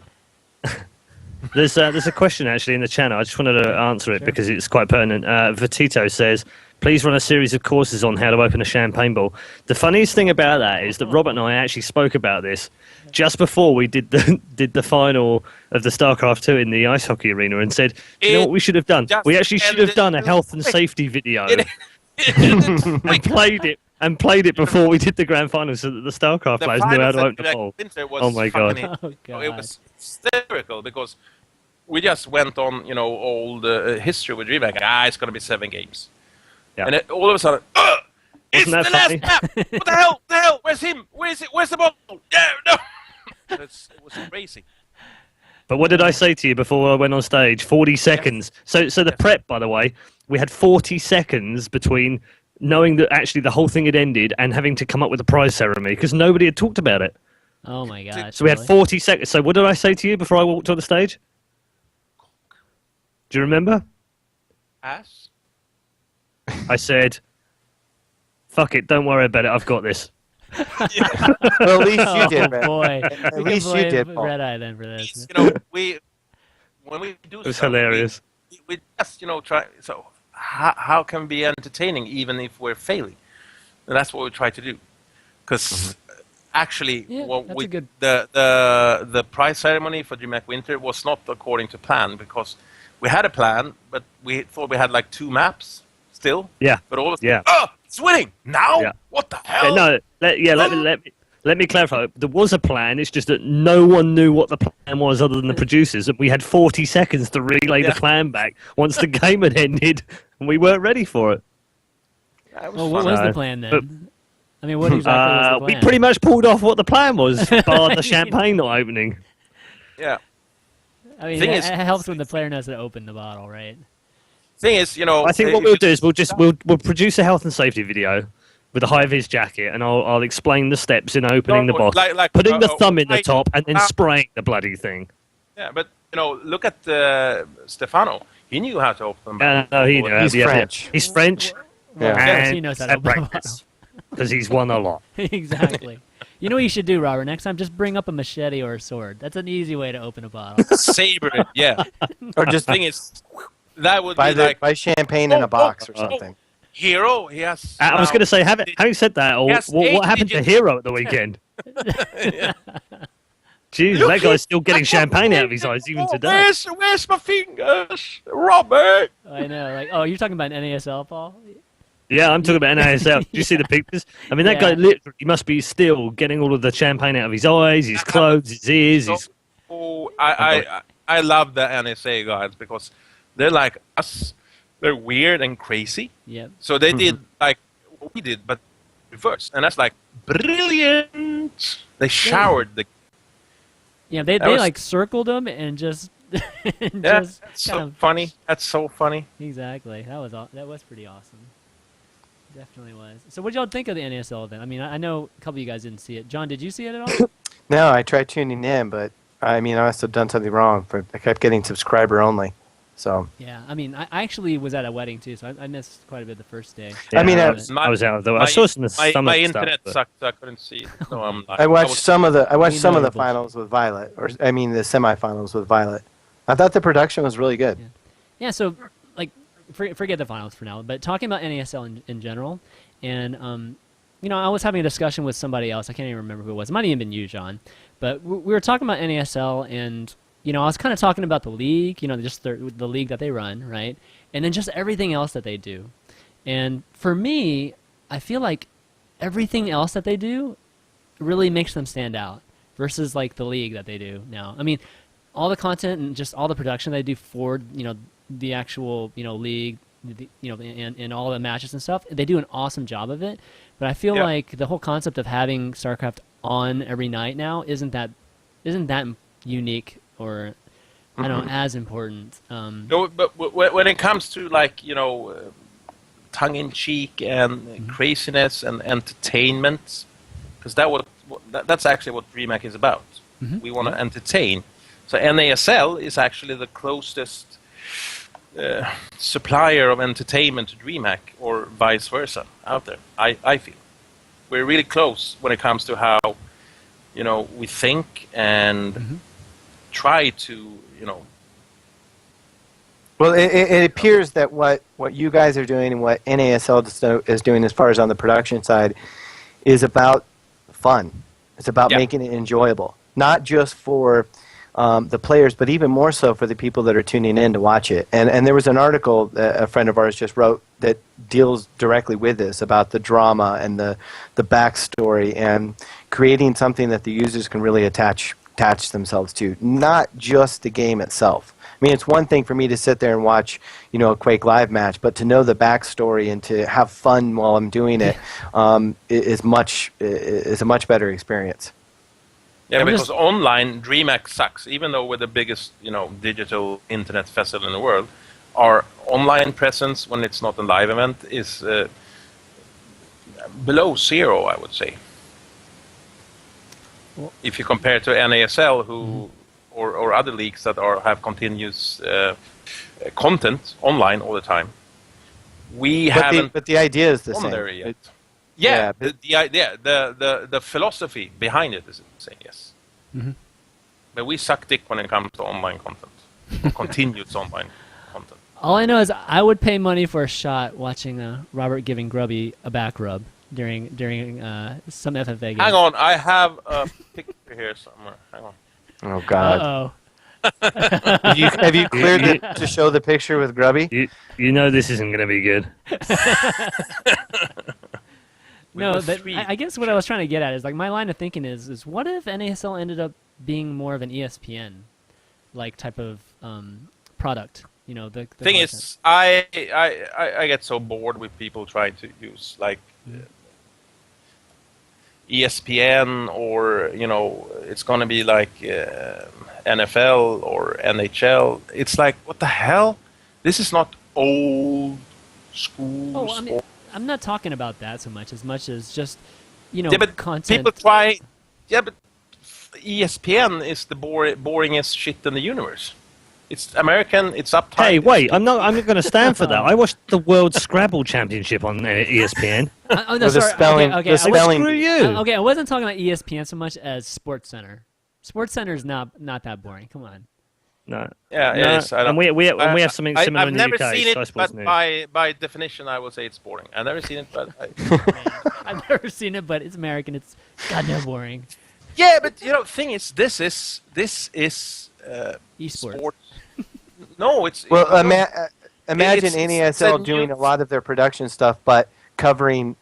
There's a question actually in the channel. I just wanted to answer it because it's quite pertinent. Vertito says, Please run a series of courses on how to open a champagne bottle. The funniest thing about that is that Robert and I actually spoke about this just before we did the final of the StarCraft 2 in the ice hockey arena, and said, "Do you know what we should have done? We actually should have done a health and safety video and played it before we did the grand final, so that the StarCraft players knew how to open a bottle."
Was
Oh my god!
Oh, God.
It was hysterical because we just went on, old history with DreamHack. It's going to be 7 games, and all of a sudden, it's the last map. What the hell? Where's him? Where's the ball? Yeah, no. It was crazy.
But what did I say to you before I went on stage? 40 seconds. So the prep, by the way, we had 40 seconds between knowing that actually the whole thing had ended and having to come up with a prize ceremony because nobody had talked about it.
Oh my gosh.
So we had 40 seconds. So what did I say to you before I walked on the stage? Do you remember?
Ass?
I said, "Fuck it, don't worry about it. I've got this."
Well, at least you did, man.
Oh boy.
At least you did, Paul.
Red Eye then for this.
When we do
It was
stuff,
hilarious.
we just try. So how can we be entertaining even if we're failing? And that's what we try to do. Because actually,
that's a good...
the prize ceremony for DreamHack Winter was not according to plan because we had a plan, but we thought we had like 2 maps still.
Yeah.
But all of a sudden, it's winning now.
Yeah.
What the hell?
No, let me clarify. There was a plan. It's just that no one knew what the plan was other than the producers, and we had 40 seconds to relay the plan back once the game had ended, and we weren't ready for it.
Well, what was the plan then? I mean, what exactly was the plan?
We pretty much pulled off what the plan was, bar the champagne not opening.
Yeah.
I mean, it helps when the player knows to open the bottle, right?
Thing is,
I think what we'll do is we'll produce a health and safety video with a high-vis jacket, and I'll explain the steps in opening the bottle, putting the thumb in the top, and then spraying the bloody thing.
Yeah, but look at Stefano. He knew how to open.
No, he knew.
He's French.
He's French.
Well,
and
he knows how to open a bottle.
Because he's won a lot.
Exactly. You know what you should do, Robert? Next time, just bring up a machete or a sword. That's an easy way to open a bottle.
Saber it, yeah.
Or just
thing is, that would
buy
be like
buy champagne in a box or something.
Hero. He has.
I was going to say, having said that, what happened to Hero at the weekend? Jeez, that guy's still getting champagne out of his eyes even today.
Where's my fingers, Robert?
I know. Like, you're talking about NASL, Paul?
Yeah, I'm talking about NASL. Did you see the pictures? I mean, that guy literally must be still getting all of the champagne out of his eyes, his clothes, his ears.
I love the NSA guys because they're like us. They're weird and crazy.
Yep.
So they did like what we did, but reverse. And that's like brilliant. They showered the...
Yeah, they like circled them and just...
that's so funny. That's so funny.
Exactly. That was pretty awesome. Definitely was. So what did y'all think of the NASL event? I mean, I know a couple of you guys didn't see it. John, did you see it at all?
No, I tried tuning in, but I mean, I must have done something wrong. I kept getting subscriber only. So
yeah, I mean, I actually was at a wedding too, so I missed quite a bit the first day.
Yeah,
I mean,
I was out though. I saw some of the
my
stuff,
internet
but...
sucked, so I couldn't see it. So
I watched some of the finals with Violet, or I mean, the semifinals with Violet. I thought the production was really good.
Yeah, so like, forget the finals for now, but talking about NASL in general, and I was having a discussion with somebody else. I can't even remember who it was. It might have even been you, John. But we were talking about NASL, and I was kind of talking about the league, just the league that they run, right? And then just everything else that they do. And for me, I feel like everything else that they do really makes them stand out versus like the league that they do now. I mean, all the content and just all the production they do for the actual league, and all the matches and stuff, they do an awesome job of it. But I feel like the whole concept of having StarCraft on every night now isn't that unique or I don't know, as important.
No, but when it comes to like tongue in cheek and craziness and entertainment, because that's actually what DreamHack is about. We want to entertain. So NASL is actually the closest supplier of entertainment to DreamHack, or vice versa, out there. I feel we're really close when it comes to how we think and try to
Well, it appears that what you guys are doing and what NASL is doing as far as on the production side is about fun. It's about making it enjoyable, not just for the players, but even more so for the people that are tuning in to watch it. And there was an article that a friend of ours just wrote that deals directly with this, about the drama and the backstory and creating something that the users can really attach themselves to, not just the game itself. I mean, it's one thing for me to sit there and watch, a Quake Live match, but to know the backstory and to have fun while I'm doing it is a much better experience.
Yeah, because online, DreamHack sucks. Even though we're the biggest, digital internet festival in the world, our online presence when it's not a live event is below zero, I would say. Well, if you compare to NASL, or other leagues that have continuous content online all the time,
but the idea is the same.
There yet. The philosophy behind it is the same. Yes, but we suck dick when it comes to online content, or continuous online content.
All I know is I would pay money for a shot watching Robert giving Grubby a back rub during some FFA game.
Hang on, I have a picture here somewhere. Hang on.
Oh God!
Uh-oh.
have you cleared it to show the picture with Grubby?
You know this isn't going to be good.
No, but I guess what I was trying to get at is, like, my line of thinking is what if NASL ended up being more of an ESPN like type of product? The
thing
content.
is, I get so bored with people trying to use like ESPN, or it's going to be like NFL or NHL. It's like, what the hell? This is not old school.
Oh, I mean, I'm not talking about that so much as just
but
content.
People try. Yeah, but ESPN is the boringest shit in the universe. It's American. It's uptight.
Hey, wait! I'm not going to stand for that. I watched the World Scrabble Championship on ESPN.
Oh no, sorry. Okay.
The spelling.
Screw you.
Okay, I wasn't talking about ESPN so much as SportsCenter. SportsCenter is not that boring. Come on.
No.
Yeah,
no.
It is.
And we have something similar in the UK.
I've never seen it, but
News.
by definition, I would say it's boring. I've never seen it, but
I've never seen it, but it's American. It's goddamn boring.
Yeah, but thing is, this is
eSports.
Sports. No, it's
imagine NASL doing a lot of their production stuff, but covering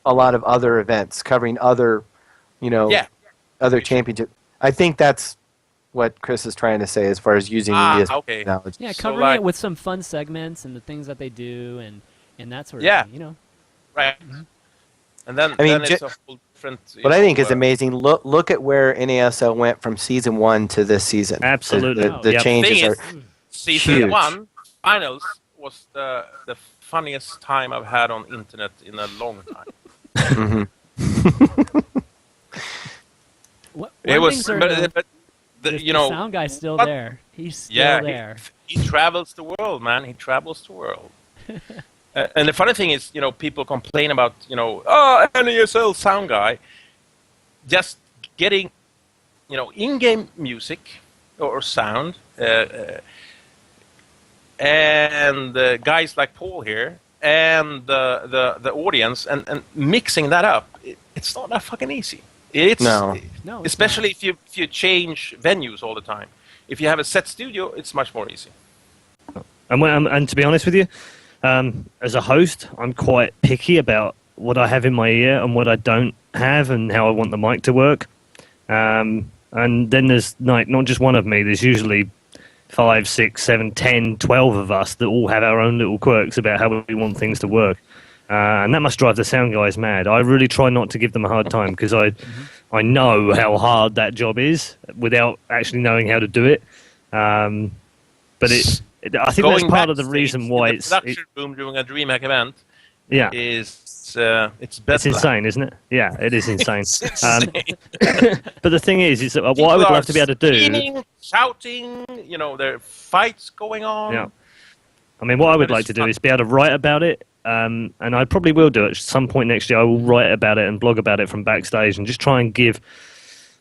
a lot of other events, covering other, other championships. I think that's what Chris is trying to say as far as using ESPN knowledge.
Yeah, covering it with some fun segments and the things that they do and that sort of thing.
Right. Mm-hmm. And then it's a whole different.
What I think is amazing. Look at where NASL went from season 1 to this season.
Absolutely,
the changes are.
Season
huge.
1 finals was the funniest time I've had on internet in a long time.
It was,
but
the sound guy's still there. He's still there.
He travels the world, man. He travels the world. And the funny thing is, people complain about, NASL sound guy, just getting, in-game music or sound. And guys like Paul here, and the audience, and mixing that up, it's not that fucking easy.
No,
especially if you change venues all the time. If you have a set studio, it's much more easy.
And to be honest with you, as a host, I'm quite picky about what I have in my ear and what I don't have, and how I want the mic to work. And then there's like not just one of me. There's usually 5, 6, 7, 10, 12 of us that all have our own little quirks about how we want things to work. And that must drive the sound guys mad. I really try not to give them a hard time, because I know how hard that job is without actually knowing how to do it. But I think that's part of the reason why
it's production room during a DreamHack event.
Yeah,
it's
It's insane, isn't it? Yeah, it is insane.
insane.
But the thing is what I would love to be able to do.
Screaming, shouting, there are fights going on.
Yeah. I mean, what I would like to do is be able to write about it, and I probably will do it at some point next year. I will write about it and blog about it from backstage, and just try and give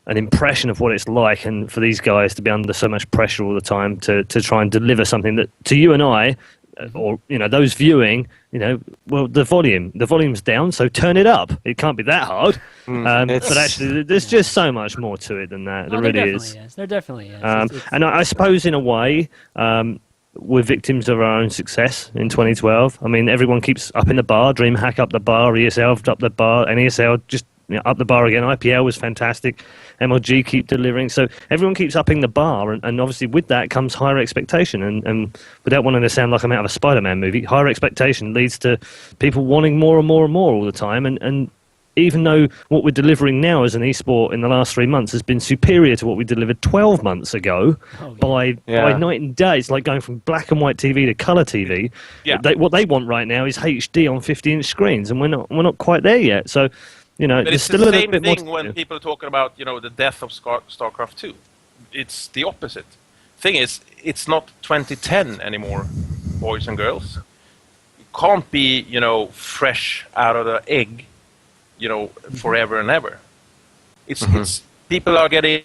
an impression of what it's like, and for these guys to be under so much pressure all the time to try and deliver something that to you and I, or those viewing, well, the volume's down, so turn it up. It can't be that hard. But actually, there's just so much more to it than that. There really is.
There definitely is.
And I suppose in a way, we're victims of our own success in 2012. I mean, everyone keeps up in the bar. DreamHack up the bar, ESL up the bar, and ESL just up the bar again. IPL was fantastic. MLG keep delivering. So everyone keeps upping the bar, and obviously with that comes higher expectation. And without wanting to sound like I'm out of a Spider-Man movie, higher expectation leads to people wanting more and more and more all the time. And even though what we're delivering now as an esport in the last 3 months has been superior to what we delivered 12 months ago by night and day, it's like going from black and white TV to colour TV.
Yeah.
What they want right now is HD on 50-inch screens, and we're not quite there yet. So,
but
there's
it's
still
the
a little
same
bit more
thing
to
when
do.
people are talking about, the death of StarCraft 2. It's the opposite. Thing is, it's not 2010 anymore, boys and girls. You can't be, fresh out of the egg, forever and ever. It's people are getting,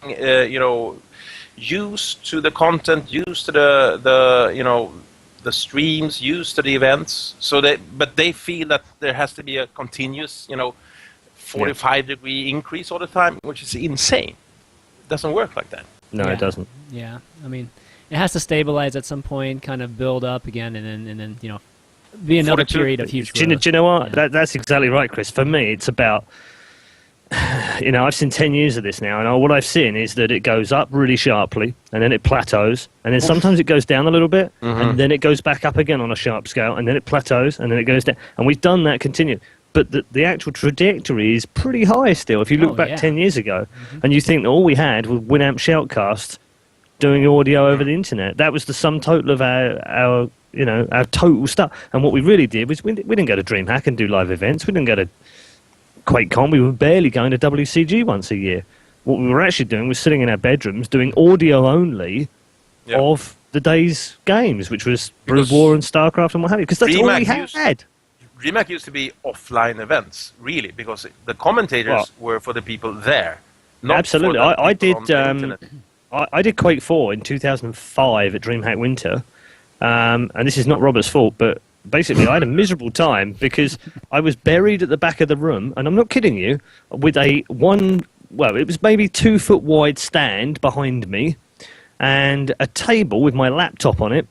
used to the content, used to the streams, used to the events. But they feel that there has to be a continuous, 45-degree increase all the time, which is insane. It doesn't work like that.
No, it doesn't.
Yeah, I mean, it has to stabilize at some point, kind of build up again, and then be another period of huge growth.
Do you know what? Yeah. That's exactly right, Chris. For me, it's about, I've seen 10 years of this now, and what I've seen is that it goes up really sharply, and then it plateaus, and then sometimes it goes down a little bit, and then it goes back up again on a sharp scale, and then it plateaus, and then it goes down. And we've done that continue. But the actual trajectory is pretty high still. If you look back 10 years ago, and you think that all we had was Winamp Shoutcast doing audio over the internet, that was the sum total of our total stuff. And what we really did was we didn't go to DreamHack and do live events. We didn't go to QuakeCon. We were barely going to WCG once a year. What we were actually doing was sitting in our bedrooms doing audio only of the day's games, which was Brood War and StarCraft and what have you, because that's all we had.
DreamHack used to be offline events, really, because the commentators were for the people there. Not
absolutely.
For the
I
people
did.
on the internet.
I did Quake 4 in 2005 at DreamHack Winter, and this is not Robert's fault, but basically I had a miserable time because I was buried at the back of the room, and I'm not kidding you, with it was maybe 2 foot wide stand behind me, and a table with my laptop on it,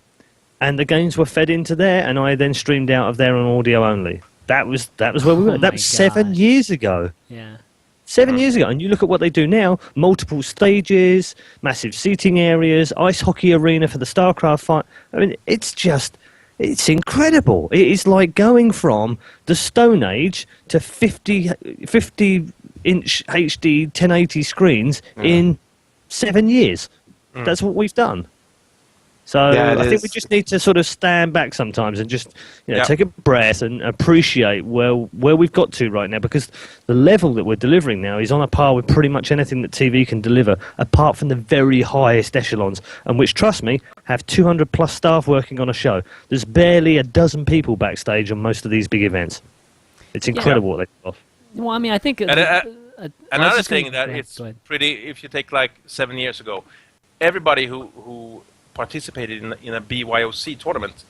and the games were fed into there, and I then streamed out of there on audio only. That was where we were. That was 7 years ago.
Yeah.
7 years ago, and you look at what they do now, multiple stages, massive seating areas, ice hockey arena for the StarCraft fight. I mean, it's incredible. It is like going from the Stone Age to 50-inch HD 1080 screens in 7 years. That's what we've done. So I think we just need to sort of stand back sometimes and just take a breath and appreciate where we've got to right now, because the level that we're delivering now is on a par with pretty much anything that TV can deliver, apart from the very highest echelons, and which, trust me, have 200 plus staff working on a show. There's barely a dozen people backstage on most of these big events. It's incredible what they pull off.
Well, I mean, I think
another thing that it's pretty. If you take like 7 years ago, everybody who participated in a BYOC tournament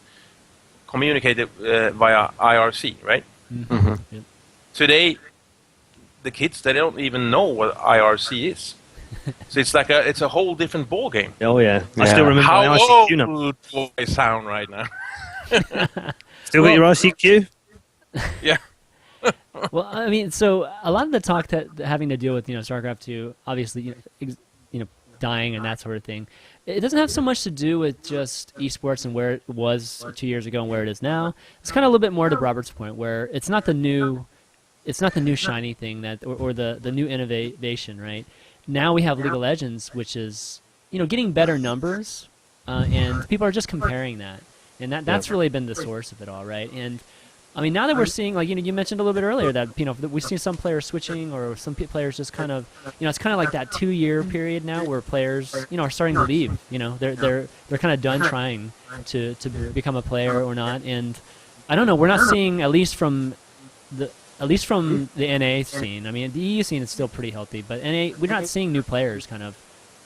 communicated via IRC, right?
Mm-hmm. Yep.
Today, the kids, they don't even know what IRC is. So it's like it's a whole different ball game.
Oh yeah, I still remember
how
my ICQ number.
old do I sound right now?
Still got your ICQ?
Yeah.
Well, I mean, so a lot of the talk having to deal with StarCraft 2, obviously, dying and that sort of thing. It doesn't have so much to do with just esports and where it was 2 years ago and where it is now. It's kind of a little bit more to Robert's point, where it's not the new shiny thing or the new innovation, right? Now we have League of Legends, which is getting better numbers, and people are just comparing that, and that's really been the source of it all, right? And I mean, now that we're seeing, like, you mentioned a little bit earlier that, that we've seen some players switching, or some players just kind of, it's kind of like that 2-year period now where players, are starting to leave. They're kind of done trying to become a player or not. And I don't know, we're not seeing, at least from at least from the NA scene. I mean, the EU scene is still pretty healthy, but NA, we're not seeing new players kind of,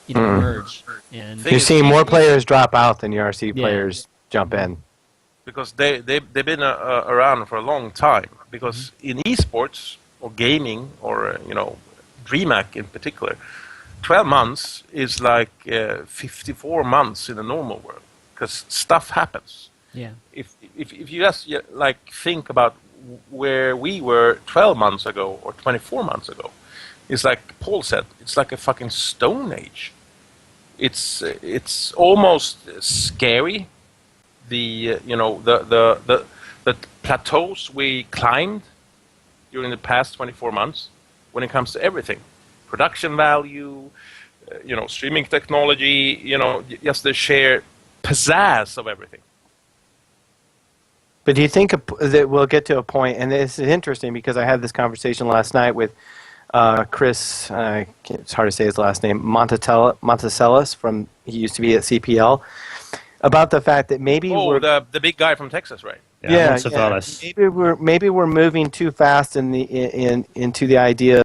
emerge. And
You're seeing more players drop out than you are seeing players jump in.
Because they've been around for a long time. Because in esports or gaming or DreamHack in particular, 12 months is like 54 months in the normal world. Because stuff happens.
Yeah.
If you just like think about where we were 12 months ago or 24 months ago, it's like Paul said, it's like a fucking stone age. It's almost scary. The plateaus we climbed during the past 24 months when it comes to everything, production value, streaming technology, just the sheer pizzazz of everything.
But do you think that we'll get to a point, and this is interesting because I had this conversation last night with Chris, it's hard to say his last name, Monticellis, he used to be at CPL, about the fact that maybe
the big guy from Texas, right?
Yeah. Maybe we're moving too fast into the idea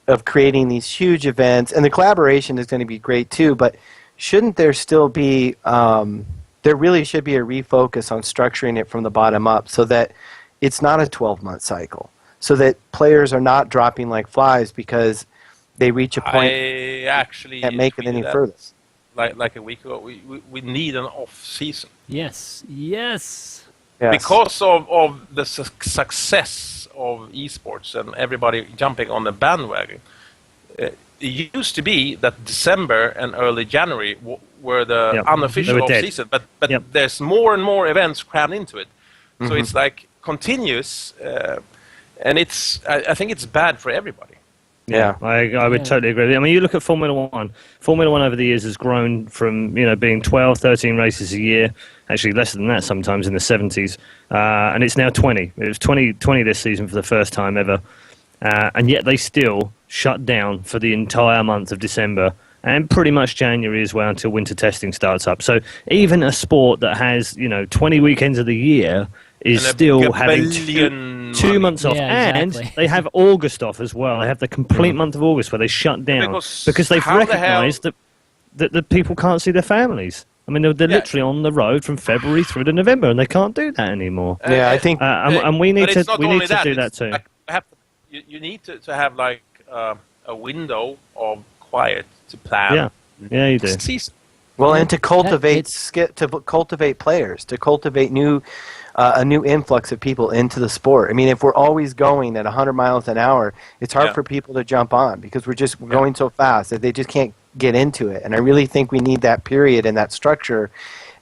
of creating these huge events, and the collaboration is going to be great too. But shouldn't there still be? There really should be a refocus on structuring it from the bottom up, so that it's not a 12-month cycle, so that players are not dropping like flies because they reach a point and make it any further.
Like a week ago, we need an off season.
Yes.
Because of the success of esports and everybody jumping on the bandwagon. It used to be that December and early January were the unofficial off season, but there's more and more events crammed into it. So it's like continuous, and I think it's bad for everybody.
Yeah, I would totally agree with you. I mean, you look at Formula One. Formula One over the years has grown from being 12, 13 races a year, actually less than that sometimes in the 70s, and it's now 20. It was 20 this season for the first time ever, and yet they still shut down for the entire month of December and pretty much January as well until winter testing starts up. So even a sport that has 20 weekends of the year is still having 2 months off, and they have August off as well. They have the complete month of August where they shut down because they've recognised that the people can't see their families. I mean, they're literally on the road from February through to November, and they can't do that anymore.
I think,
and we need to do that too.
You need to have like a window of quiet to plan.
Yeah, you do.
Season.
Well, and to cultivate players, to cultivate a new influx of people into the sport. I mean, if we're always going at 100 miles an hour, it's hard for people to jump on because we're going so fast that they just can't get into it. And I really think we need that period and that structure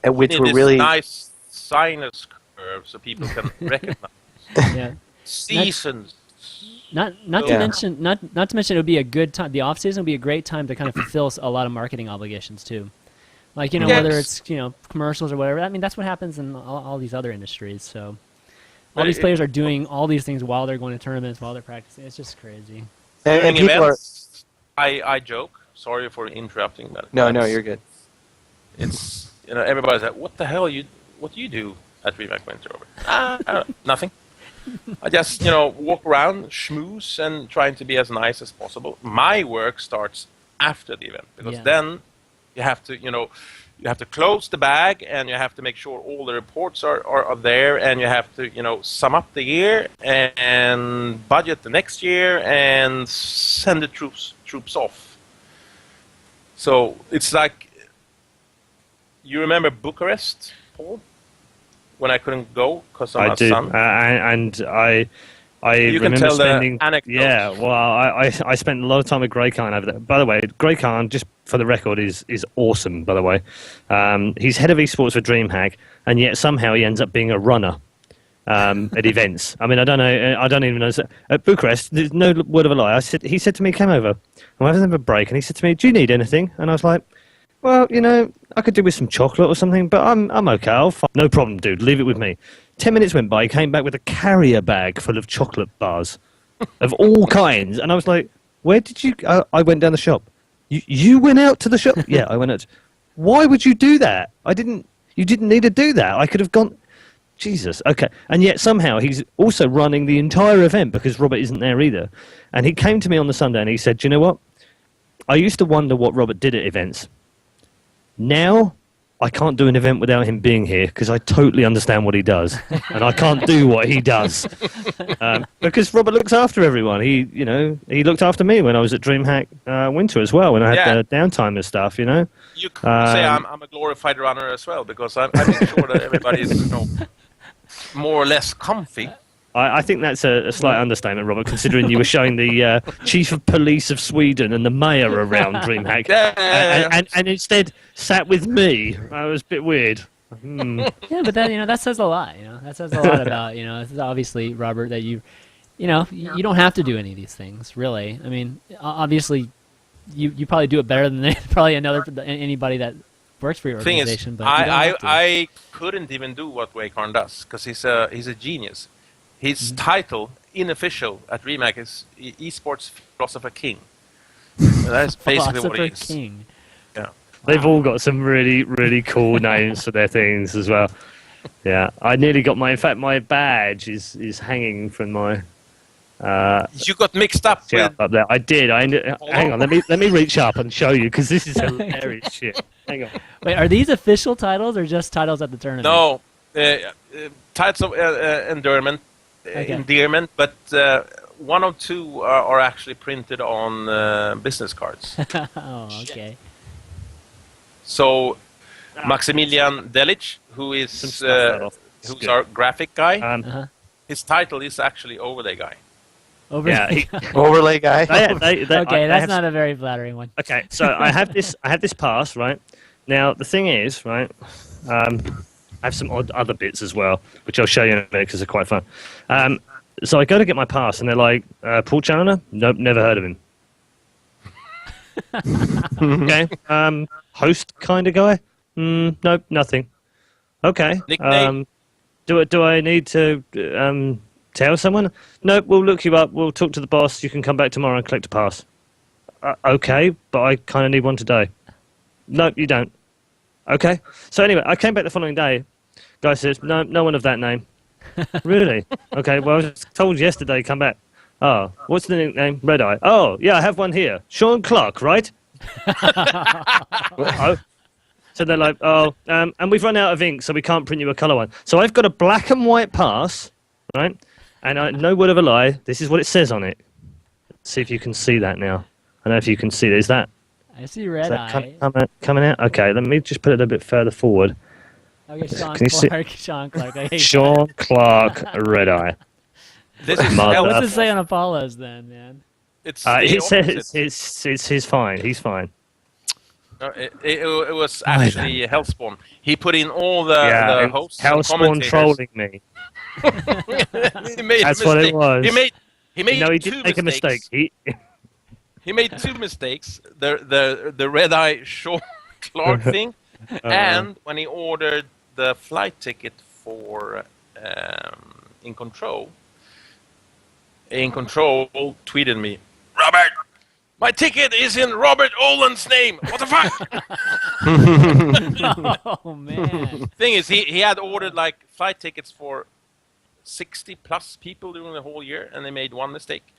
at which we're really
nice sinus curve so people can recognize seasons.
Not to mention it would be a good time. The off season would be a great time to kind of fulfill a lot of marketing obligations too. Like, whether it's, commercials or whatever. I mean, that's what happens in all these other industries. So all these players are doing all these things while they're going to tournaments, while they're practicing. It's just crazy.
And people
events, I joke. Sorry for interrupting. But
no, you're good.
It's, everybody's like, what the hell what do you do at DreamHack Winter Over? Nothing. I just, walk around, schmooze, and trying to be as nice as possible. My work starts after the event because then you have to close the bag, and you have to make sure all the reports are there, and you have to sum up the year and budget the next year and send the troops off. So it's like, you remember Bucharest, Paul? When I couldn't go because of my son.
And I
you
remember
can tell
spending.
The anecdotes.
Yeah, well, I spent a lot of time with Grey Khan over there. By the way, Grey Khan, just for the record, is awesome. By the way, he's head of esports for DreamHack, and yet somehow he ends up being a runner at events. I mean, I don't even know. At Bucharest, there's no word of a lie. He said to me, came over, and I was having a break, and he said to me, "Do you need anything?" And I was like, well, I could do with some chocolate or something, but I'm okay. No problem, dude. Leave it with me. 10 minutes went by. He came back with a carrier bag full of chocolate bars of all kinds. And I was like, where did you... I went down the shop. You went out to the shop? Yeah, I went out. Why would you do that? You didn't need to do that. I could have gone... Jesus, okay. And yet somehow he's also running the entire event because Robert isn't there either. And he came to me on the Sunday and he said, "Do you know what? I used to wonder what Robert did at events. Now I can't do an event without him being here because I totally understand what he does, and I can't do what he does because Robert looks after everyone. He looked after me when I was at DreamHack Winter as well, when I had the downtime and stuff. You know,
you could say I'm a glorified runner as well because I make sure that everybody is more or less comfy.
I think that's a slight understatement, Robert, considering you were showing the chief of police of Sweden and the mayor around DreamHack, and instead sat with me. That was a bit weird.
Yeah, but that says a lot. That says a lot about this is obviously, Robert, that you don't have to do any of these things, really. I mean, obviously, you probably do it better than probably anybody that works for your organization.
Thing is, but I couldn't even do what Waycarn does because he's a genius. His title, unofficial at DreamHack, is eSports Philosopher King. That's basically what he is.
King.
Yeah.
They've all got some really, really cool names for their things as well. Yeah, I nearly got my badge is hanging from my.
You got mixed up with.
Up there. I did. Hang on, let me reach up and show you because this is hilarious shit. Hang on.
Wait, are these official titles or just titles at the tournament?
No, titles of endearment, but one or two are actually printed on business cards.
Oh, okay.
So, Maximilian Delic, who's our graphic guy, his title is actually Overlay Guy.
Overlay Guy.
That's not a very flattering one.
Okay, so I have this pass, right? Now the thing is, right? I have some other bits as well, which I'll show you in a minute because they're quite fun. So I go to get my pass, and they're like, Paul Chandler? Nope, never heard of him. Okay. Host kind of guy? Nope, nothing. Okay.
Nickname?
Do I need to tell someone? Nope, we'll look you up. We'll talk to the boss. You can come back tomorrow and collect a pass. Okay, but I kind of need one today. Nope, you don't. Okay. So anyway, I came back the following day. Guy says, no one of that name. Really? Okay, well, I was told yesterday, come back. Oh, what's the nickname? Red Eye. Oh, yeah, I have one here. Sean Clark, right? Oh. So they're like, and we've run out of ink, so we can't print you a colour one. So I've got a black and white pass, right? And no word of a lie, this is what it says on it. Let's see if you can see that now. I don't know if you can see it. Is that...
I see Red Eye.
Coming out? Okay, let me just put it a bit further forward.
Okay, Sean Clark.
Sean Clark, Red Eye.
This is
what's it say on Apollo's then, man?
It
says he's fine. He's fine.
It was actually Hellspawn. He put in all the hosts.
Hellspawn trolling me. That's what it was.
He made
no, he didn't make a mistake.
He made two mistakes. The Red Eye Sean Clark thing, and when he ordered the flight ticket for In Control tweeted me, Robert, my ticket is in Robert Ohlén's name. What the fuck?
Oh man.
Thing is, he had ordered like flight tickets for 60 plus people during the whole year, and they made one mistake.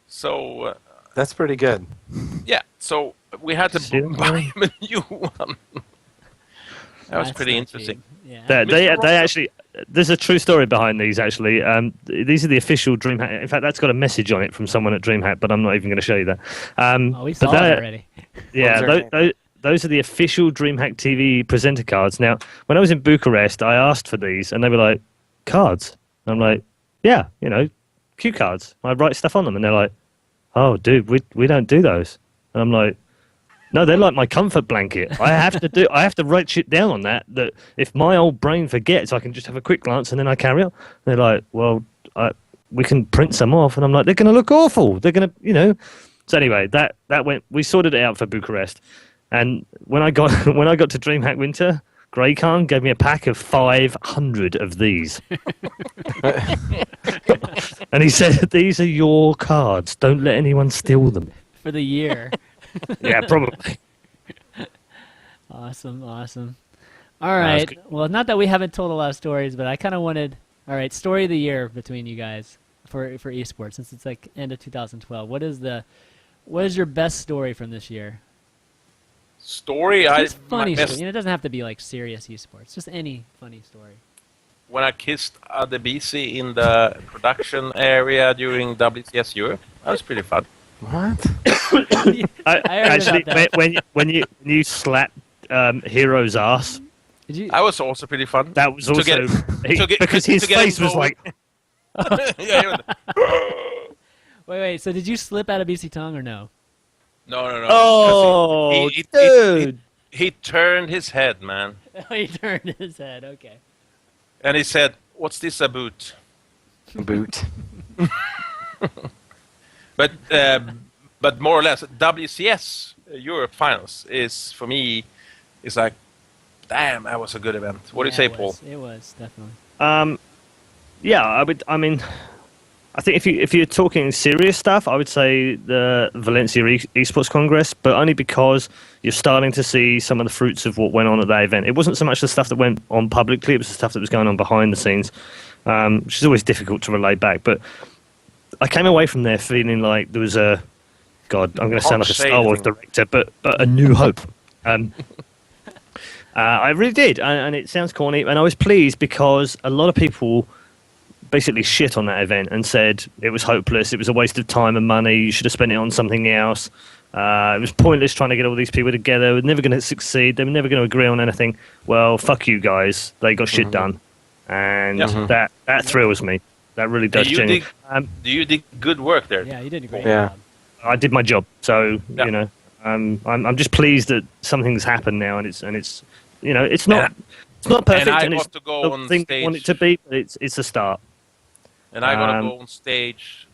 So
that's pretty good.
Yeah, so we had to buy him a new one. That was pretty interesting.
Yeah.
They actually, there's a true story behind these actually. These are the official DreamHack. In fact, that's got a message on it from someone at DreamHack, but I'm not even going to show you that.
We saw it already.
Yeah, those are the official DreamHack TV presenter cards. Now, when I was in Bucharest, I asked for these, and they were like, cards? And I'm like, yeah, cue cards. I write stuff on them, and they're like, oh, dude, we don't do those. And I'm like, no, they're like my comfort blanket. I have to write shit down on that if my old brain forgets, I can just have a quick glance and then I carry on. They're like, well, we can print some off. And I'm like, they're going to look awful. They're going to, So anyway, that went, we sorted it out for Bucharest. And when I got to DreamHack Winter, Grey Khan gave me a pack of 500 of these. And he said, these are your cards. Don't let anyone steal them.
For the year.
Yeah, probably.
Awesome. All right. Well, not that we haven't told a lot of stories, but I kind of wanted. All right, story of the year between you guys for esports, since it's like end of 2012. What is your best story from this year?
Story,
Just
my
funny
best,
story. It doesn't have to be like serious esports. Just any funny story.
when I kissed Adebisi in the production area during WCS Europe. That was pretty fun.
What?
I heard
Actually,
about that.
when you slapped Hero's ass,
Did you?
That was also pretty fun.
that was also because his
to get
face
him
was
going.
like,
Yeah,
Wait. So did you slip out of BC tongue or no?
no. 'Cause
oh, dude.
he turned his head, man,
He turned his head. Okay.
and he said, "What's this a boot?"
Boot.
But more or less, WCS Europe Finals is for me is like, damn, that was a good event. What do you say, Paul?
It was definitely.
Yeah, I mean, I think if you're talking serious stuff, I would say the Valencia Esports Congress, but only because you're starting to see some of the fruits of what went on at that event. It wasn't so much the stuff that went on publicly; it was the stuff that was going on behind the scenes, which is always difficult to relay back. But I came away from there feeling like there was a God. I'm going to sound like a Star Wars director, but a new hope. I really did, and it sounds corny, and I was pleased because a lot of people basically shit on that event and said it was hopeless, it was a waste of time and money, you should have spent it on something else. It was pointless trying to get all these people together, they were never going to succeed, they were never going to agree on anything. Well, fuck you guys, they got shit done. And that thrills me. That really does.
Do you did good work there?
Yeah, you did a great
Yeah.
job.
I did my job, so
Yeah.
you know, I'm just pleased that something's happened now, and it's you know, it's not perfect,
And I
and it's
got to go
not
on
the thing I want it
stage.
to be, but it's a start.
And I gotta go on stage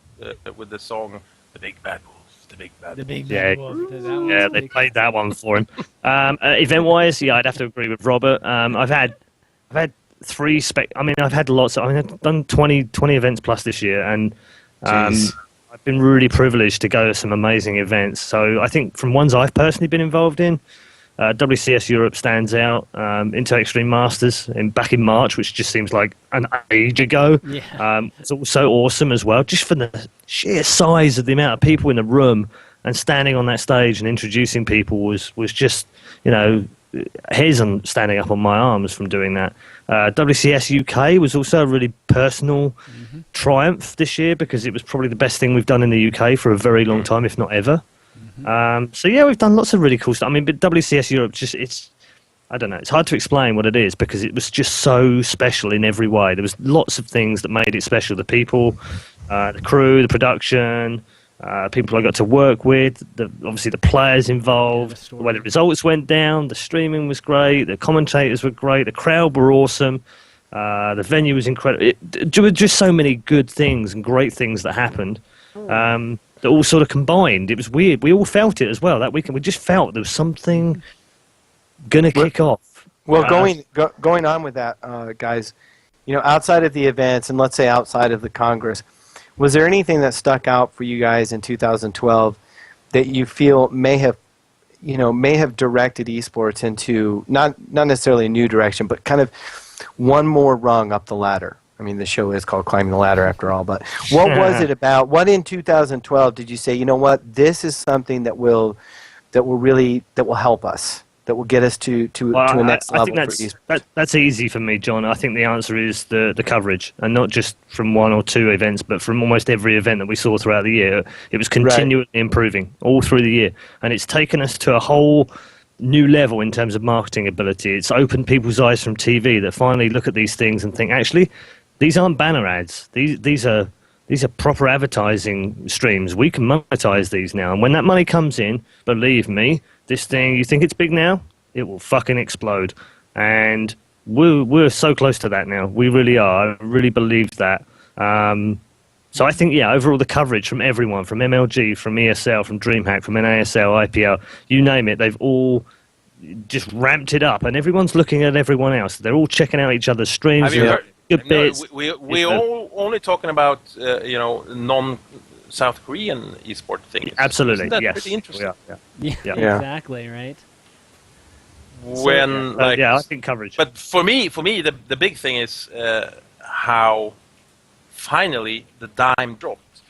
with the song "The Big Bad Wolves." The Big Bad.
The big
Yeah.
bad wolf. That was
Yeah, they
big.
played that one for him. Event-wise, yeah, I'd have to agree with Robert. I've had three I've had lots. I've done 20 events plus this year, and
Jeez.
I've been really privileged to go to some amazing events. So I think from ones I've personally been involved in, WCS Europe stands out. Intel Extreme Masters back in March, which just seems like an age ago.
Yeah.
It's also awesome as well, just for the sheer size of the amount of people in the room and standing on that stage and introducing people was just, you know, hairs on standing up on my arms from doing that. WCS UK was also a really personal triumph this year because it was probably the best thing we've done in the UK for a very long time, if not ever. So yeah, we've done lots of really cool stuff. I mean, but WCS Europe I don't know, it's hard to explain what it is because it was just so special in every way. There was lots of things that made it special. The people, the crew, the production, people I got to work with, obviously the players involved, the way the results went down, the streaming was great, the commentators were great, the crowd were awesome, the venue was incredible. There were just so many good things and great things that happened. That all sort of combined. It was weird. We all felt it as well that weekend. We just felt there was something gonna kick off.
Well, going on with that, guys, you know, outside of the events and let's say outside of the Congress, was there anything that stuck out for you guys in 2012 that you feel may have directed esports into not necessarily a new direction, but kind of one more rung up the ladder? I mean, the show is called Climbing the Ladder after all, but what was it about? What in 2012 did you say, you know what, this is something that will help us, that will get us to a next level for esports?
That's easy for me, John. I think the answer is the coverage, and not just from one or two events, but from almost every event that we saw throughout the year. It was continually improving all through the year, and it's taken us to a whole new level in terms of marketing ability. It's opened people's eyes from TV that finally look at these things and think, actually, these aren't banner ads. These are proper advertising streams. We can monetize these now. And when that money comes in, believe me, this thing, you think it's big now? It will fucking explode. And we're so close to that now. We really are. I really believe that. So I think, yeah, overall the coverage from everyone, from MLG, from ESL, from DreamHack, from NASL, IPL, you name it, they've all just ramped it up. And everyone's looking at everyone else. They're all checking out each other's streams.
Have you heard?
Good bits.
We all only talking about non-South Korean esport things.
Absolutely,
Isn't that
yes.
pretty interesting?
Yeah.
Yeah, exactly, right?
when like
yeah, I think coverage.
But for me, the big thing is how finally the dime dropped,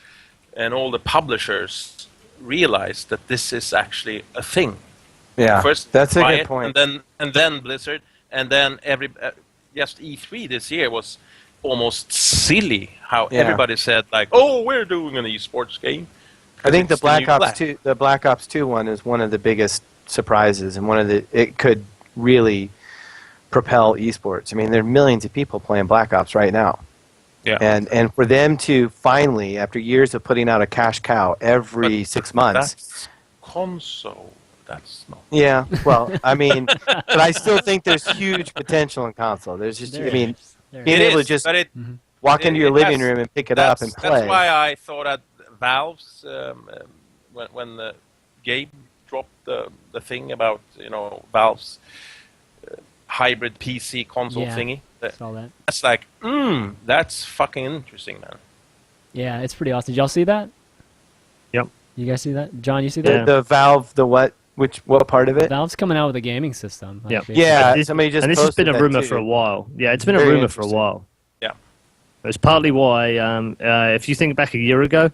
and all the publishers realized that this is actually a thing.
Yeah,
First,
that's a good
Riot,
point.
and then Blizzard, and then just E3 this year was almost silly. How everybody said like, "Oh, we're doing an esports game."
I think the Black Ops 2 one is one of the biggest surprises, and it could really propel esports. I mean, there are millions of people playing Black Ops right now.
Yeah.
And for them to finally, after years of putting out a cash cow every 6 months,
That's console. That's not.
Yeah, well, I mean, but I still think there's huge potential in console. There's just, being able to just walk into your living room and pick it up and play.
That's why I thought at Valve's when the Gabe dropped the thing about Valve's hybrid PC console thingy.
Saw that.
That's like, that's fucking interesting, man.
Yeah, it's pretty awesome. Did y'all see that?
Yep.
You guys see that? John, you see that?
The Valve, the what? What part of it?
Valve's coming out with a gaming system.
Yeah.
Yeah, somebody just
and this has been a
posted
rumor
that
for a
too.
while. Yeah, it's been a
Very
rumor for a
interesting.
while.
Yeah.
It's partly why, if you think back a year ago,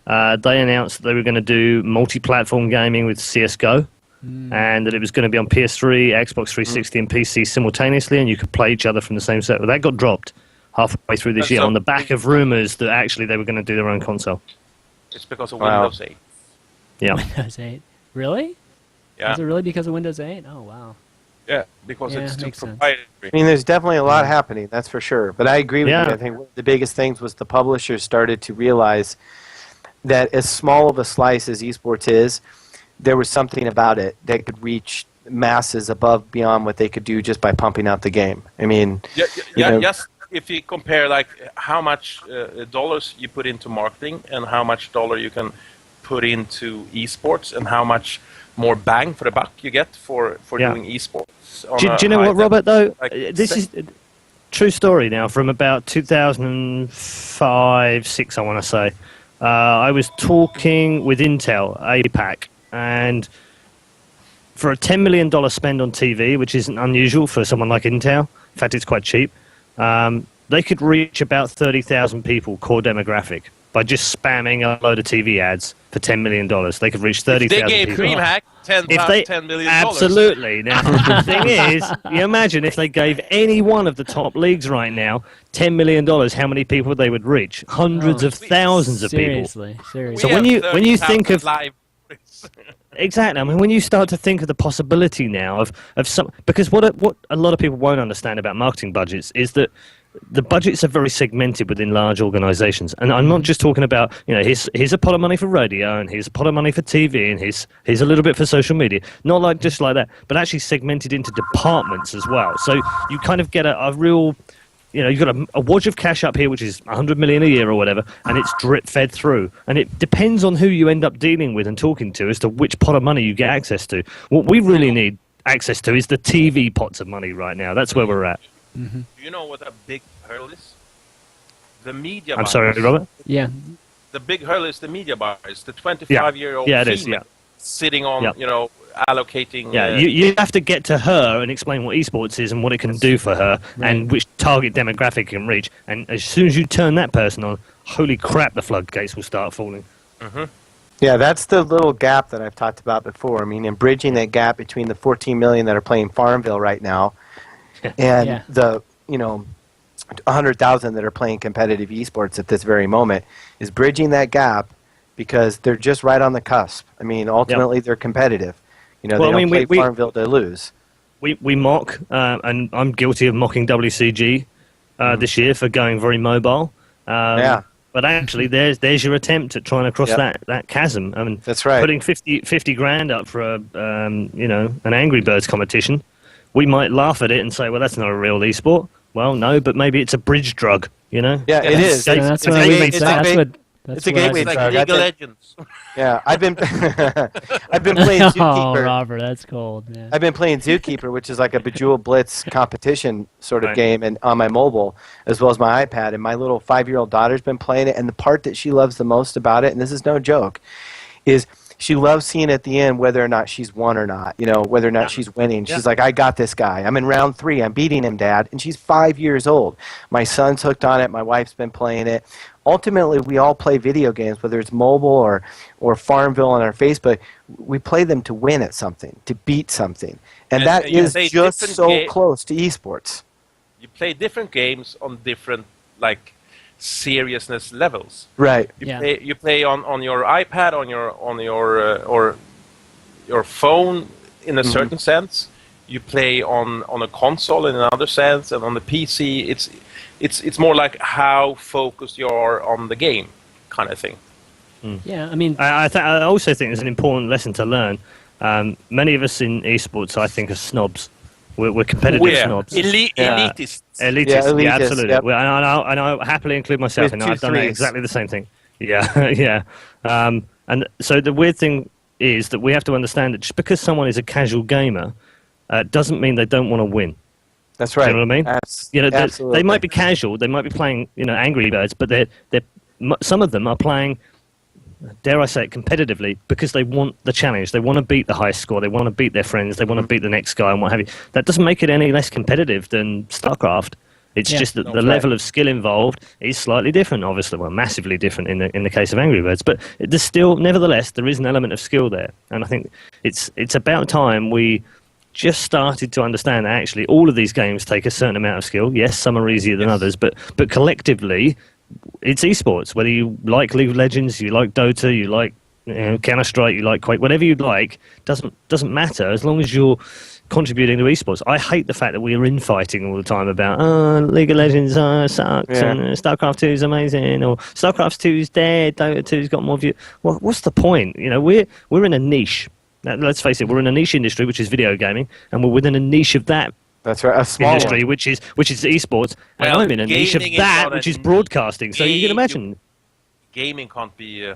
they announced that they were going to do multi-platform gaming with CSGO, and that it was going to be on PS3, Xbox 360, and PC simultaneously, and you could play each other from the same set. Well, that got dropped halfway through this year on the back of rumors that actually they were going to do their own console.
It's because of
Wow.
Windows 8.
Yeah.
Windows 8. Really?
Yeah.
Is it really because of Windows 8? Oh, wow.
Yeah, because
Yeah,
it's too
makes sense.
proprietary.
I mean, there's definitely a lot happening, that's for sure. But I agree with you. I think one of the biggest things was the publishers started to realize that as small of a slice as esports is, there was something about it that could reach masses above beyond what they could do just by pumping out the game. I mean,
Just if you compare like how much dollars you put into marketing and how much dollar you can put into esports and how much more bang for the buck you get for doing esports.
Do you know what, Robert, though? This is a true story now from about 2005, 6, I want to say. I was talking with Intel, APAC, and for a $10 million spend on TV, which isn't unusual for someone like Intel, in fact, it's quite cheap, they could reach about 30,000 people, core demographic, by just spamming a load of TV ads for $10 million. They could reach 30,000 people.
They gave DreamHack $10 million.
Absolutely. Now, the thing is, you imagine if they gave any one of the top leagues right now $10 million, how many people they would reach? Hundreds of thousands of people.
Seriously.
So when you think of
live.
Exactly. I mean, when you start to think of the possibility now of some, because what a lot of people won't understand about marketing budgets is that the budgets are very segmented within large organizations. And I'm not just talking about, here's a pot of money for radio, and here's a pot of money for TV, and here's a little bit for social media. Not like just like that, but actually segmented into departments as well. So you kind of get a real, you've got a wodge of cash up here, which is $100 million a year or whatever, and it's drip fed through. And it depends on who you end up dealing with and talking to as to which pot of money you get access to. What we really need access to is the TV pots of money right now. That's where we're at.
Do you know what a big hurdle is? The media
I'm
buyers.
sorry, Robert?
Yeah.
The big hurdle is the media buyers, the 25-year-old female sitting on, allocating...
you have to get to her and explain what esports is and what it can do for her and which target demographic it can reach. And as soon as you turn that person on, holy crap, the floodgates will start falling.
Mm-hmm.
Yeah, that's the little gap that I've talked about before. I mean, in bridging that gap between the 14 million that are playing Farmville right now and the 100,000 that are playing competitive esports at this very moment is bridging that gap because they're just right on the cusp. I mean, ultimately they're competitive. They don't play Farmville to lose.
We mock, and I'm guilty of mocking WCG this year for going very mobile. But actually, there's your attempt at trying to cross that chasm. I mean,
that's right.
Putting 50 grand up for an Angry Birds competition, we might laugh at it and say, well, that's not a real esport. Well, no, but maybe it's a bridge drug,
Yeah, it is.
That's what I would say.
It's a gateway
It's like
drug.
League of Legends.
Yeah, I've been playing Zookeeper.
Oh, Robert, that's cold. Yeah.
I've been playing Zookeeper, which is like a Bejeweled Blitz competition sort of game, and on my mobile as well as my iPad. And my little 5-year-old daughter's been playing it. And the part that she loves the most about it, and this is no joke, is she loves seeing at the end whether or not she's won or not, whether or not she's winning. She's like, I got this guy. I'm in round 3. I'm beating him, Dad. And she's 5 years old. My son's hooked on it. My wife's been playing it. Ultimately, we all play video games, whether it's mobile or Farmville on our Facebook. We play them to win at something, to beat something. And that is just so close to esports.
You play different games on different, like, seriousness levels.
Right.
You play on your iPad, on your phone in a certain sense. You play on a console in another sense, and on the PC it's more like how focused you are on the game, kind of thing.
Yeah, I mean,
I also think there's an important lesson to learn. Many of us in esports, I think, are snobs. We're competitive snobs.
Elitists.
Elitists,
Yeah,
absolutely.
yep.
And I happily include myself in that. I've done exactly the same thing. Yeah, yeah. And so the weird thing is that we have to understand that just because someone is a casual gamer doesn't mean they don't want to win.
That's right.
Do you know what I mean?
Absolutely.
They might be casual. They might be playing, Angry Birds, but some of them are playing, dare I say it, competitively because they want the challenge. They want to beat the highest score. They want to beat their friends. They want to beat the next guy and what have you. That doesn't make it any less competitive than StarCraft. It's just that the level of skill involved is slightly different, obviously. Well, massively different in the case of Angry Birds. But there's still, nevertheless, there is an element of skill there. And I think it's about time we just started to understand that actually all of these games take a certain amount of skill. Yes, some are easier than others, but collectively, it's esports. Whether you like League of Legends, you like Dota, you like Counter-Strike, you like Quake, whatever you like, doesn't matter as long as you're contributing to esports. I hate the fact that we are infighting all the time about League of Legends sucks and StarCraft 2 is amazing, or StarCraft 2 is dead, Dota 2's got more views. Well, what's the point? We're in a niche. Let's face it, we're in a niche industry, which is video gaming, and we're within a niche of that.
That's right, a small
industry,
one.
which is esports, and I'm in a niche of that, which is broadcasting. So you can imagine,
gaming can't be,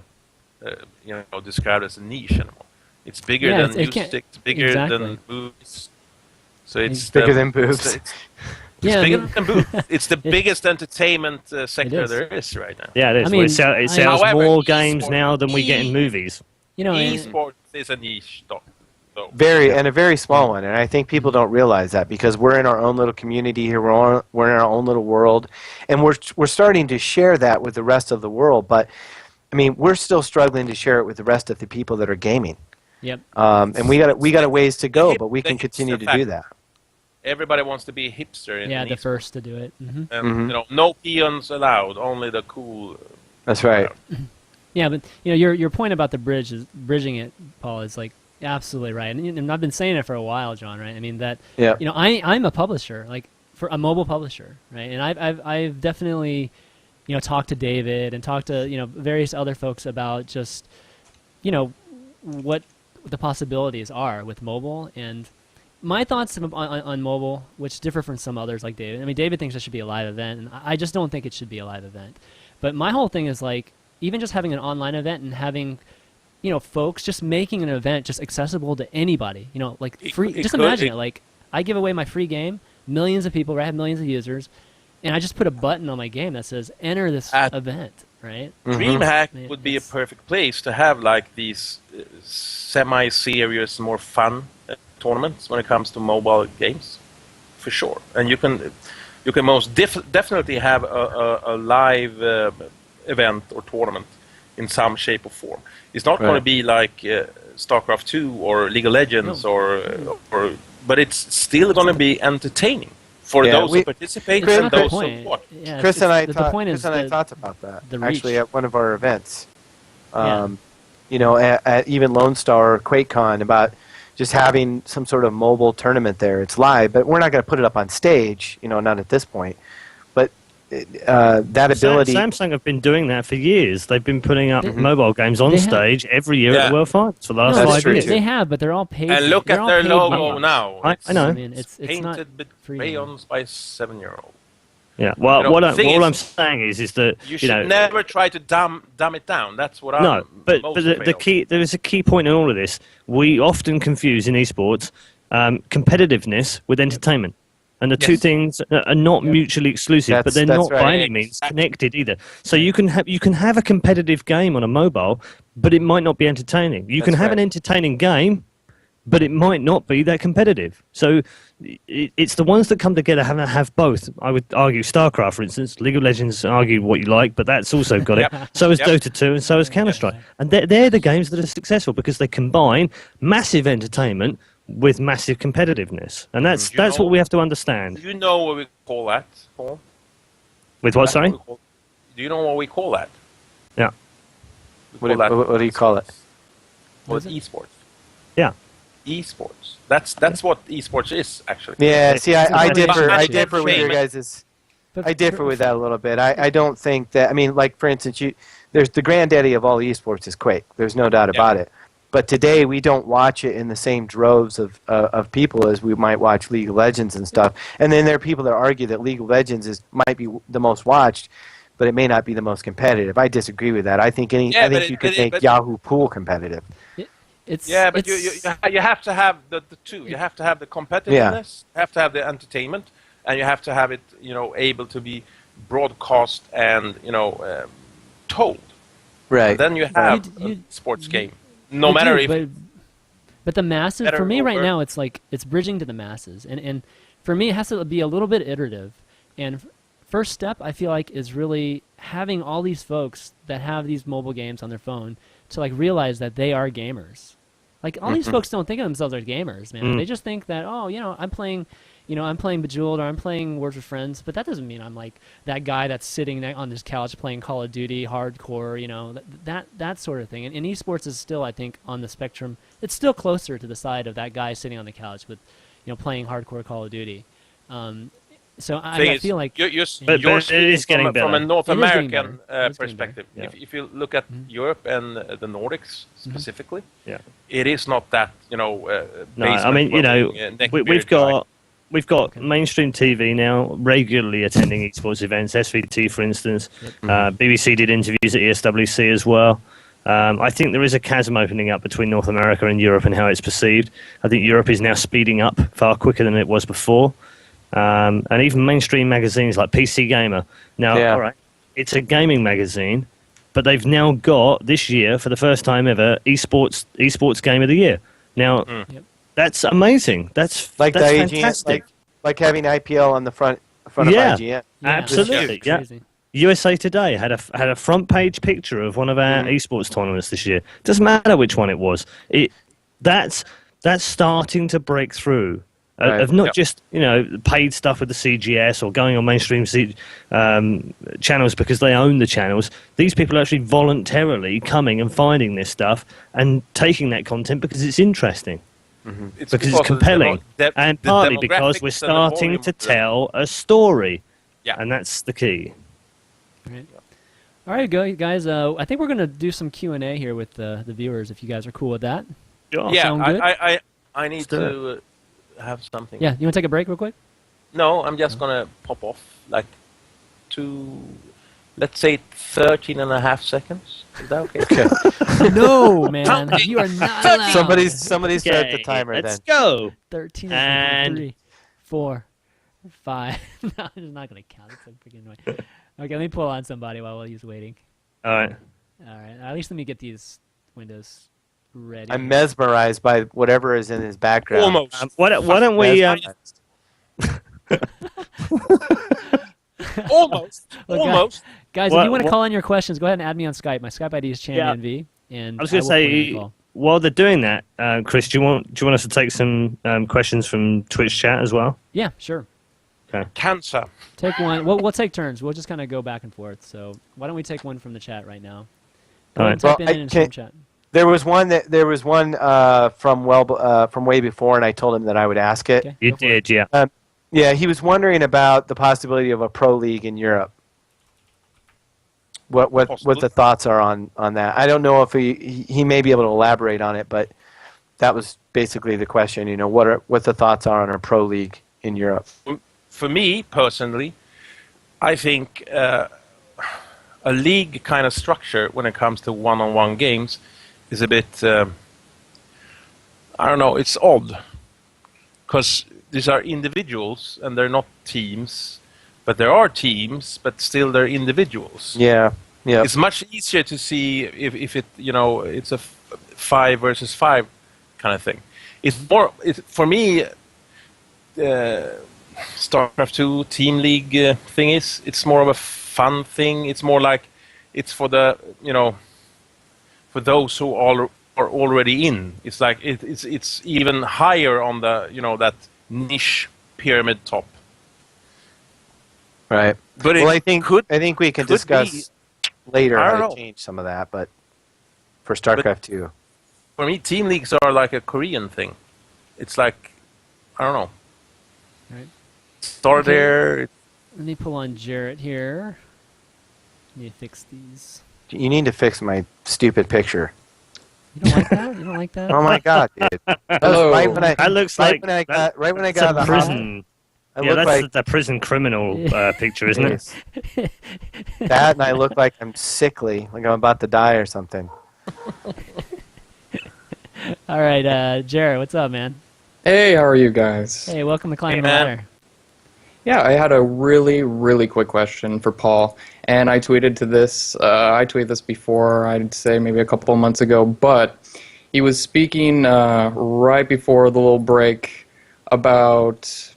described as a niche anymore. It's bigger than music. It's bigger than movies. So it's
bigger than boobs.
It's bigger than boobs. It's the biggest entertainment sector there is right now.
Yeah, it is.
I mean,
it sells more games now than we get in movies.
Esports is a niche, though.
And a very small one, and I think people don't realize that because we're in our own little community here, we're in our own little world, and we're starting to share that with the rest of the world. But I mean, we're still struggling to share it with the rest of the people that are gaming.
Yep.
And we got a ways to go, but we can continue to do that.
Everybody wants to be a hipster.
The first to do it. Mm-hmm.
And no peons allowed, only the cool.
That's right.
Yeah, but your point about the bridging it, Paul, is like absolutely right, and I've been saying it for a while, John. Right? I mean that.
Yeah.
I'm a publisher, like for a mobile publisher, right? And I've definitely, talked to David and talked to various other folks about just, what the possibilities are with mobile. And my thoughts on mobile, which differ from some others like David. I mean, David thinks it should be a live event, and I just don't think it should be a live event. But my whole thing is like, even just having an online event and having, folks just making an event just accessible to anybody, like free. Just imagine it. Like, I give away my free game, millions of people, right? I have millions of users, and I just put a button on my game that says enter this event, right?
DreamHack would be a perfect place to have like these semi-serious, more fun tournaments when it comes to mobile games, for sure. And you can most definitely have a live event or tournament in some shape or form. It's not going to be like StarCraft 2 or League of Legends but it's still going to be entertaining for those who participate and those who watch.
Yeah,
Chris and I talked about that actually at one of our events. At even Lone Star or QuakeCon, about just having some sort of mobile tournament there. It's live, but we're not going to put it up on stage, not at this point. But that ability...
Samsung have been doing that for years. They've been putting up mobile games on stage every year at the World Finals for the last 5 years.
They have, but they're all paid.
And look at their logo now.
I know.
I mean, it's
painted
not
with
free
crayons by a 7-year-old.
Yeah, well, what I'm saying is that
you should never try to dumb it down. That's what
No, but there is a key point in all of this. We often confuse in esports competitiveness with entertainment. And the two things are not mutually exclusive, but they're not by any means connected either. So you can have a competitive game on a mobile, but it might not be entertaining. You can have an entertaining game, but it might not be that competitive. So it's the ones that come together have both. I would argue StarCraft, for instance. League of Legends, argue what you like, but that's also got it. So has Dota 2 and so has Counter-Strike. And they're the games that are successful because they combine massive entertainment with massive competitiveness. And that's what we have to understand.
Do you know what we call that, Paul?
With what, sorry?
Do you know what we call that?
Yeah.
What do you call it?
Well, it's eSports.
Yeah.
Esports. That's what esports is actually.
Yeah. See, I differ with your guys'. I differ with that a little bit. I don't think that. I mean, like for instance, there's the granddaddy of all esports is Quake. There's no doubt about it. But today we don't watch it in the same droves of people as we might watch League of Legends and stuff. And then there are people that argue that League of Legends might be the most watched, but it may not be the most competitive. I disagree with that. I think you could make Yahoo Pool competitive.
But you have to have the two. You have to have the competitiveness, you have to have the entertainment, and you have to have it, able to be broadcast and told.
Right.
And then you have a sports game. No matter if.
But the masses, for me right now, it's like it's bridging to the masses, and for me it has to be a little bit iterative. And first step, I feel like, is really having all these folks that have these mobile games on their phone to like realize that they are gamers. Like all these folks don't think of themselves as gamers, man. They just think that I'm playing Bejeweled or I'm playing Words with Friends, but that doesn't mean I'm like that guy that's sitting on his couch playing Call of Duty hardcore, that sort of thing. And esports is still, I think, on the spectrum. It's still closer to the side of that guy sitting on the couch with, playing hardcore Call of Duty. So I feel like
you're getting from a North American perspective.
Yeah.
If you look at Europe and the Nordics specifically, it is not that
no, I mean we've got mainstream TV now regularly attending esports events. SVT, for instance, BBC did interviews at ESWC as well. I think there is a chasm opening up between North America and Europe and how it's perceived. I think Europe is now speeding up far quicker than it was before. And even mainstream magazines like PC Gamer. Now, all right, it's a gaming magazine, but they've now got, this year, for the first time ever, esports Game of the Year. Now, that's amazing. That's fantastic.
Like having IPL on the front of IGN.
Absolutely, USA Today had a front page picture of one of our esports tournaments this year. Doesn't matter which one it was. That's starting to break through. Of not just paid stuff with the CGS or going on mainstream channels because they own the channels. These people are actually voluntarily coming and finding this stuff and taking that content because it's interesting, because it's compelling, and partly because we're starting to tell a story, and that's the key.
All right, guys. I think we're going to do some Q&A here with the viewers, if you guys are cool with that.
Sure.
Yeah, I need to have something.
Yeah, you want to take a break real quick?
No, I'm just going to pop off like let's say 13 and a half seconds. Is that okay?
No, man. You are not allowed.
Somebody start the timer
Let's
then.
go.
13
and
3, 4, 5. No, I'm not going to count. It's so freaking annoying. Okay, let me pull on somebody while he's waiting.
All right.
At least let me get these windows ready.
I'm mesmerized by whatever is in his background.
Almost.
Why don't we...
Almost.
Guys, if you want to call in your questions, go ahead and add me on Skype. My Skype ID is ChanmanV. And
I was going to say, while they're doing that, Chris, do you want us to take some questions from Twitch chat as well?
Yeah, sure.
Okay.
Cancer.
Take one. We'll take turns. We'll just kind of go back and forth. So why don't we take one from the chat right now? Go ahead and type in stream chat.
There was one from way before, and I told him that I would ask it.
Okay,
you did, yeah.
Yeah, he was wondering about the possibility of a pro league in Europe. What the thoughts are on that? I don't know if he may be able to elaborate on it, but that was basically the question. What the thoughts are on a pro league in Europe?
For me personally, I think a league kind of structure when it comes to one-on-one games is a bit, I don't know, it's odd. Because these are individuals and they're not teams, but there are teams, but still they're individuals.
Yeah. Yeah.
It's much easier to see if it, it's a 5 versus 5 kind of thing. It's more, for me, StarCraft 2 Team League thing it's more of a fun thing. It's more like it's for the, for those who are already in. It's like it's even higher on the, that niche pyramid top.
Right.
But
I think we can discuss later
I
how
don't
to
know.
change some of that, but for StarCraft 2.
For me, team leagues are like a Korean thing. It's like, I don't know.
Right.
Start there.
Let me pull on Jarrett here. Need to fix these.
You need to fix my stupid picture.
You don't like that? You don't like that?
Oh my god, dude! That was
Hello.
right when I,
That looks
right
like
when I got, right when I
that's
got
a
out of the
prison.
I
Yeah,
look
that's
like
the prison criminal picture, isn't it?
that, and I look like I'm sickly, like I'm about to die or something.
All right, Jarrett, what's up, man?
Hey, how are you guys?
Hey, welcome to Climbing the
man.
Ladder.
Yeah, I had a really, really quick question for Paul, and I tweeted this before, I'd say maybe a couple of months ago, but he was speaking right before the little break about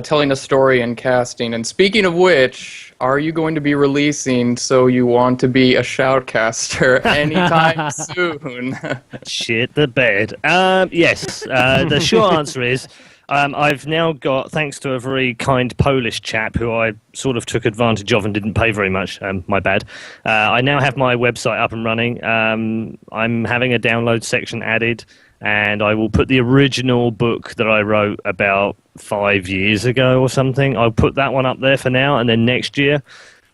telling a story and casting. And speaking of which, are you going to be releasing So You Want to Be a Shoutcaster anytime soon?
Shit the bed. Yes. The short answer is I've now got, thanks to a very kind Polish chap who I sort of took advantage of and didn't pay very much, my bad, I now have my website up and running. I'm having a download section added, and I will put the original book that I wrote about 5 years ago or something. I'll put that one up there for now, and then next year,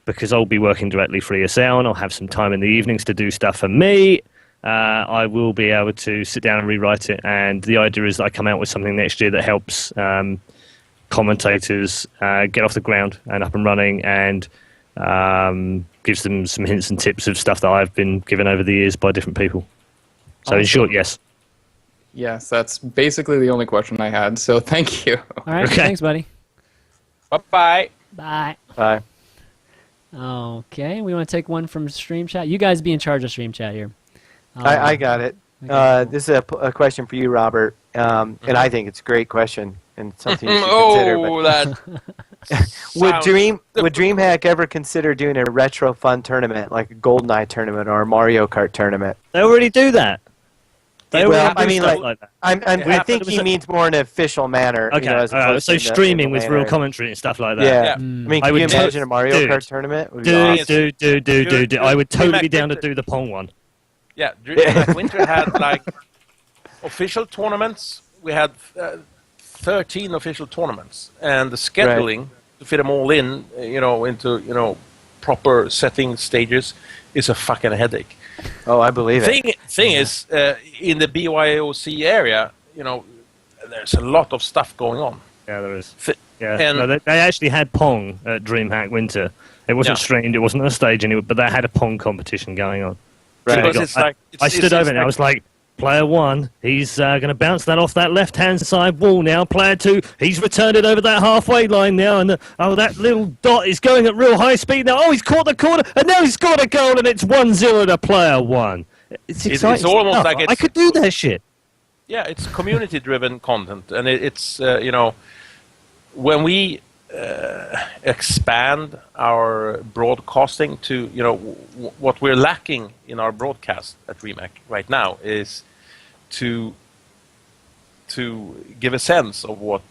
because I'll be working directly for ESL and I'll have some time in the evenings to do stuff for me, I will be able to sit down and rewrite it. And the idea is that I come out with something next year that helps commentators get off the ground and up and running, and gives them some hints and tips of stuff that I've been given over the years by different people. So in short, yes.
Yes, that's basically the only question I had, so thank you.
All right,
Okay.
thanks, buddy.
Bye-bye.
Bye.
Bye.
Okay, we want to take one from Stream Chat. You guys be in charge of Stream Chat here.
I got it.
Okay,
This is a question for you, Robert, and I think it's a great question and something you should consider.
Oh,
But
that.
would DreamHack ever consider doing a retro fun tournament, like a GoldenEye tournament or a Mario Kart tournament?
They already do that. They
Well,
already do
I mean,
stuff
like-
that.
I think he means more in an official manner.
Okay,
as opposed
so
to in
streaming
the
with
manner.
real commentary and stuff like that.
Yeah.
Yeah.
I
Mm.
mean,
I
can
would
you
to-
imagine a Mario
dude.
Kart tournament? Would be
Do,
awesome.
Dude,
I would totally be
DreamHack
down to
Winter.
do the Pong one.
Yeah, DreamHack Winter had like official tournaments. We had 13 official tournaments, and the scheduling to fit them all in, into proper setting stages is a fucking headache.
Oh, I believe it.
Thing is, in the BYOC area, there's a lot of stuff going on.
Yeah, there is.
Fi-
Yeah,
and-
no, they actually had Pong at DreamHack Winter. It wasn't
Yeah.
streamed, it wasn't on a stage anyway, but they had a Pong competition going on.
Right.
So they
Because
got-
it's like-
I
it's-
stood
it's
over and I
like-
was like, player 1, he's going to bounce that off that left-hand side wall now. Player 2, he's returned it over that halfway line now, and that little dot is going at real high speed now. Oh, he's caught the corner, and now he's scored a goal, and it's 1-0 to player 1. It's
It's
exciting
almost
stuff.
like
I
it's-
could do that shit.
Yeah, it's community-driven content, and it's when we expand our broadcasting to what we're lacking in our broadcast at DreamHack right now is to give a sense of what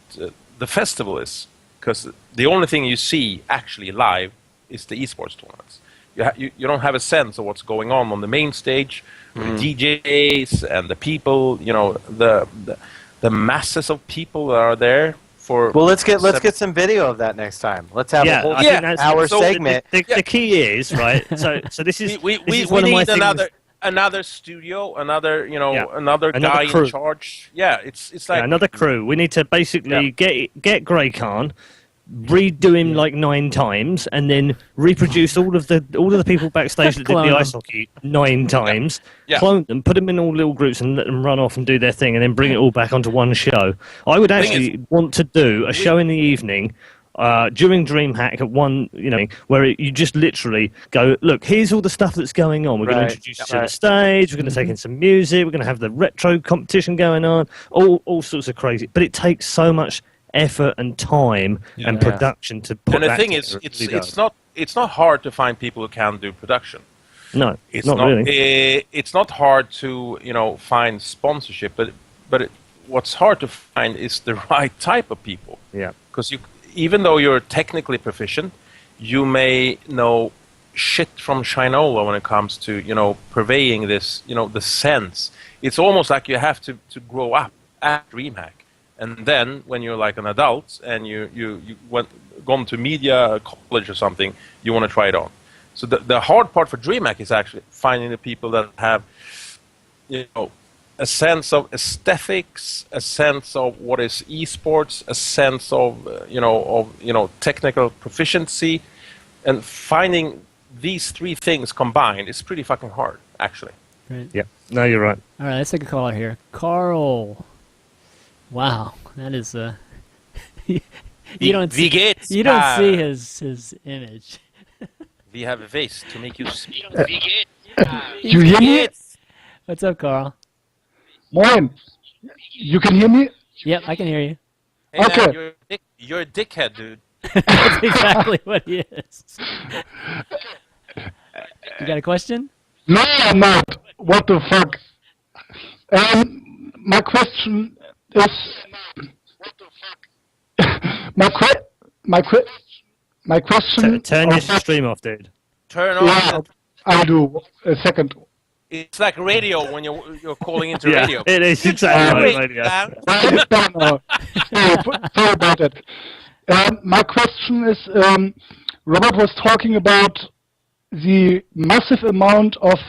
the festival is, because the only thing you see actually live is the eSports tournaments. You don't have a sense of what's going on the main stage, with the DJs and the people, the masses of people that are there for.
Well, let's get some video of that next time. Let's have a whole
I think that's
hour
so
segment.
The key is, right, so this is
we
this is one of my
need
things.
another studio, another
Another
guy
crew.
in charge. Yeah, it's like
Another crew. We need to basically get Grey Khan, redo him like 9 times, and then reproduce all of the people backstage that did
Clone
the
them.
ice hockey 9 times,
Yeah.
clone them, put them in all little groups, and let them run off and do their thing, and then bring it all back onto one show. I would
Thing
actually want to do a show in the evening. During DreamHack at one, where you just literally go, look, here's all the stuff that's going on. We're going to
Right.
introduce you to the stage. We're going to take in some music. We're going to have the retro competition going on. All sorts of crazy. But it takes so much effort and time and production to put.
And the
that
thing is,
together. It really does.
it's not hard to find people who can do production.
No,
It's
not really.
It's not hard to find sponsorship, but what's hard to find is the right type of people.
Yeah.
Because even though you're technically proficient, you may know shit from Shinola when it comes to purveying this the sense. It's almost like you have to grow up at DreamHack, and then when you're like an adult and you gone to media college or something, you want to try it on. So the hard part for DreamHack is actually finding the people that have a sense of aesthetics, a sense of what is eSports, a sense of technical proficiency, and finding these 3 things combined is pretty fucking hard, actually.
Right.
Yeah. No, you're right.
All right, let's take a caller here. Carl. Wow, that is you don't see his image.
We have a vase to make you speak.
You hear me?
What's up, Carl?
Moin. You can hear me?
Yep, I can hear you.
Hey,
Okay.
man, you're a dickhead, dude.
That's exactly what he is. You got a question?
No, I'm not. What the fuck? My question is... my question...
Turn your stream off, dude.
Turn on.
Yeah, I'll do. A second.
It's like radio when you're calling into
Yeah,
radio.
it is exactly
Wait,
like radio.
man.
Sorry about that. My question is, Robert was talking about the massive amount of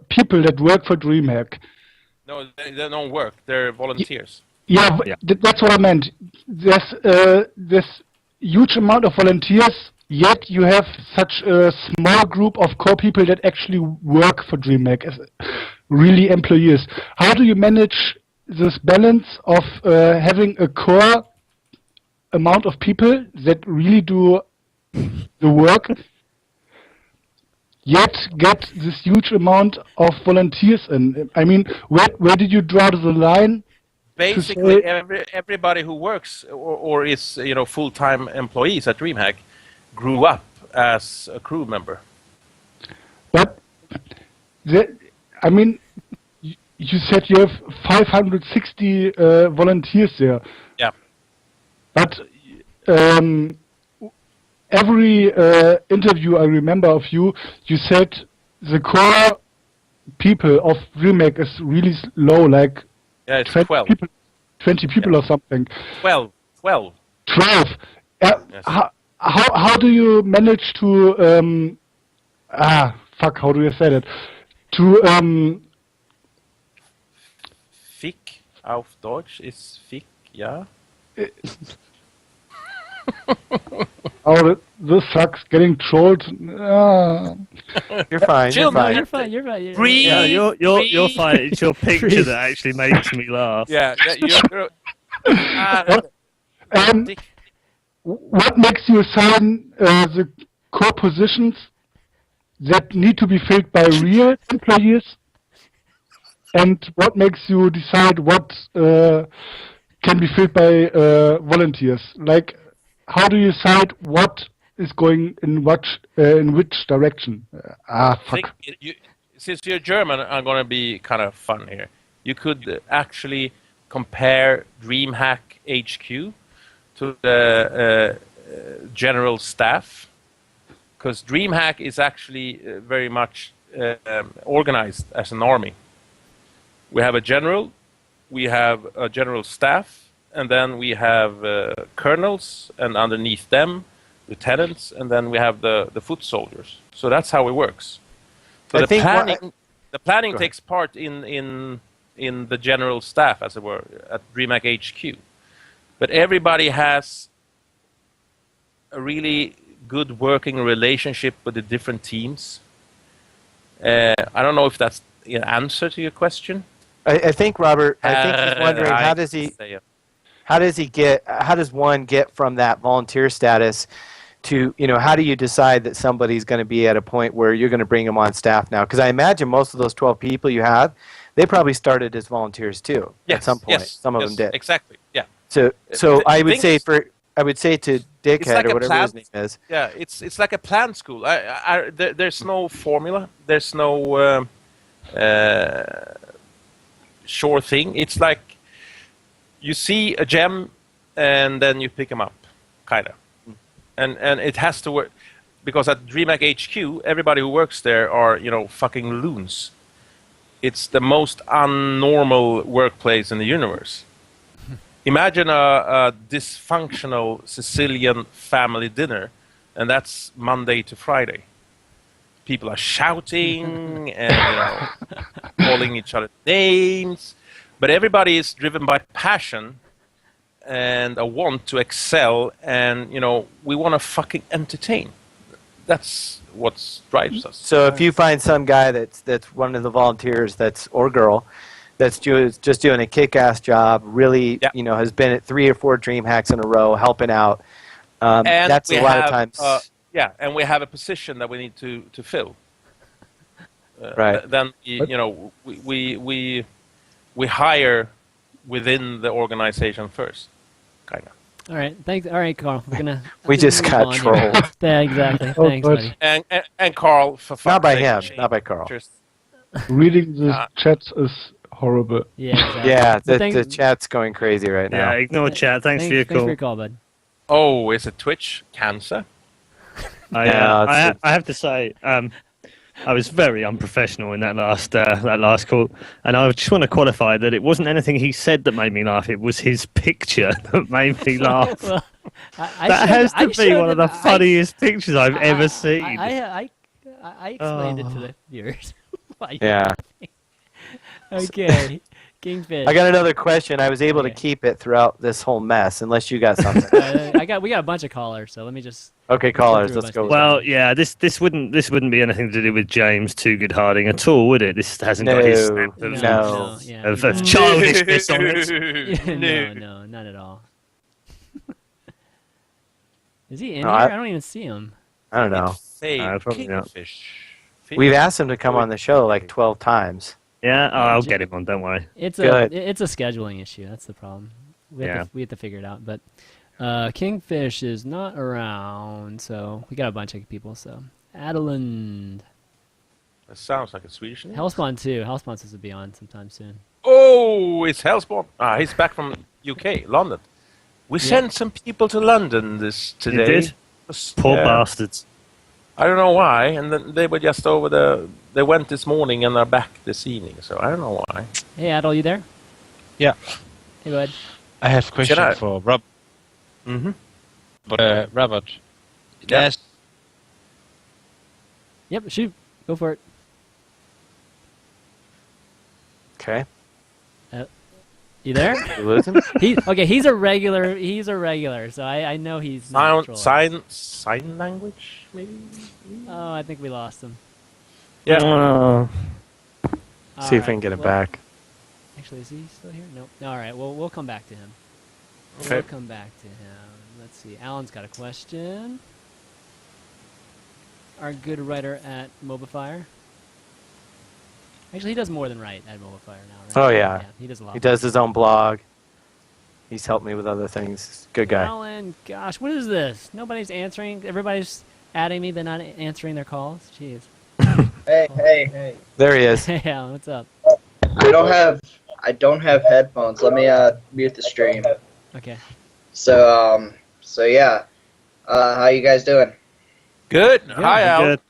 people that work for DreamHack.
No, they don't work. They're volunteers.
Yeah, that's what I meant. There's this huge amount of volunteers, yet you have such a small group of core people that actually work for DreamHack as really employees. How do you manage this balance of having a core amount of people that really do the work, yet get this huge amount of volunteers in? I mean, where did you draw the line?
Basically, everybody who works or is full-time employees at DreamHack grew up as a crew member.
But I mean, you said you have 560 volunteers there.
Yeah.
But every interview I remember of you, you said the core people of DreamHack is really low, like
Yeah, it's
20
12.
people, 20 people or something.
12.
12.
Yes.
How do you manage to how do you say that? To
Fick auf Deutsch ist Fick, ja.
oh, this sucks. Getting trolled.
You're fine.
Chill,
You're fine.
You're fine. You're fine.
Breathe.
Yeah, you're fine. It's your picture that actually makes me laugh.
Yeah, you're
What makes you assign the core positions that need to be filled by real employees, and what makes you decide what can be filled by volunteers? Like, how do you decide what is going in which direction? Fuck.
Since you're German, I'm going to be kind of fun here. You could actually compare DreamHack HQ to the general staff, because DreamHack is actually very much organized as an army. We have a general, we have a general staff, and then we have colonels, and underneath them, lieutenants, and then we have the foot soldiers. So that's how it works. So
I
the
think
planning takes part in the general staff, as it were, at DreamHack HQ. But everybody has a really good working relationship with the different teams. I don't know if that's an answer to your question.
I think Robert. I think he's wondering how does one get from that volunteer status to, how do you decide that somebody's going to be at a point where you're going to bring them on staff now? Because I imagine most of those 12 people you have, they probably started as volunteers too at some point. Some of them did.
Exactly. Yeah.
So I would say to Dickhead
like
or whatever his name is.
Yeah, it's like a plan school. There's no formula. There's no sure thing. It's like you see a gem and then you pick them up, kind of. And it has to work, because at DreamHack HQ, everybody who works there are, fucking loons. It's the most unnormal workplace in the universe. Imagine a dysfunctional Sicilian family dinner, and that's Monday to Friday. People are shouting and calling each other names, but everybody is driven by passion and a want to excel, and we want to fucking entertain. That's what drives us.
So if you find some guy that's one of the volunteers or girl that's just doing a kick-ass job, really has been at 3 or 4 DreamHacks in a row helping out,
and
that's a lot of times.
And we have a position that we need to fill.
Right.
Then we hire within the organization first, kind of.
All right, thanks. All right, Carl. We're gonna.
We just got trolled.
Yeah, exactly. Thanks, buddy.
And Carl, for
not by
fuck's
him,
sake,
not by Carl.
Reading the chats is horrible.
Yeah, exactly.
Yeah, the chat's going crazy right now.
Yeah, ignore chat. Thanks for your call.
Thanks for your call, bud.
Oh, is it Twitch cancer?
I have to say, I was very unprofessional in that last call, and I just want to qualify that it wasn't anything he said that made me laugh. It was his picture that made me laugh.
Well,
that has to be one of the funniest pictures I've ever seen.
I explained it to the viewers.
Yeah.
Okay. Kingfish.
I got another question. I was able to keep it throughout this whole mess, unless you got something.
We got a bunch of callers, so let me just.
Okay, callers, let's go.
Well, yeah, this wouldn't be anything to do with James Too Good Harding at all, would it? This hasn't got his stamp of childishness on it.
No, not at all. Is he in here? I don't even see him.
I don't know.
Probably not.
We've asked him to come on the show like 12 times.
Yeah, I'll get him on. Don't worry.
It's a scheduling issue. That's the problem. We have to figure it out. But Kingfish is not around, so we got a bunch of people. So Adeland.
That sounds like a Swedish name.
Hellspawn too. Hellspawn supposed to be on sometime soon.
Oh, it's Hellspawn. He's back from UK, London. We sent some people to London today.
You did? Poor bastards.
I don't know why, and then they were just over there. They went this morning and are back this evening, so I don't know why.
Hey, Adel, you there?
Yeah.
Hey, bud.
I have a question for Rob.
Mm-hmm.
But Robert. Yes.
Yep, shoot. Go for it.
Okay.
You there?
You lose him?
He's a regular, so I know he's not
sign language, maybe?
Oh, I think we lost him.
Yeah.
See if we can get it back.
Actually, is he still here? Nope. All right, well, we'll come back to him.
Okay.
We'll come back to him. Let's see. Alan's got a question. Our good writer at Mobifier. Actually, he does more than write at Mobifier now, right?
Oh, yeah.
He does a lot.
He does his own blog. He's helped me with other things. Good guy.
Alan, gosh, what is this? Nobody's answering. Everybody's adding me, but not answering their calls. Jeez.
Hey.
There he is.
Hey, Alan, what's up?
I don't have headphones. Let me mute the stream.
Okay.
So yeah. How you guys doing?
Good. Hi, Al.
Good.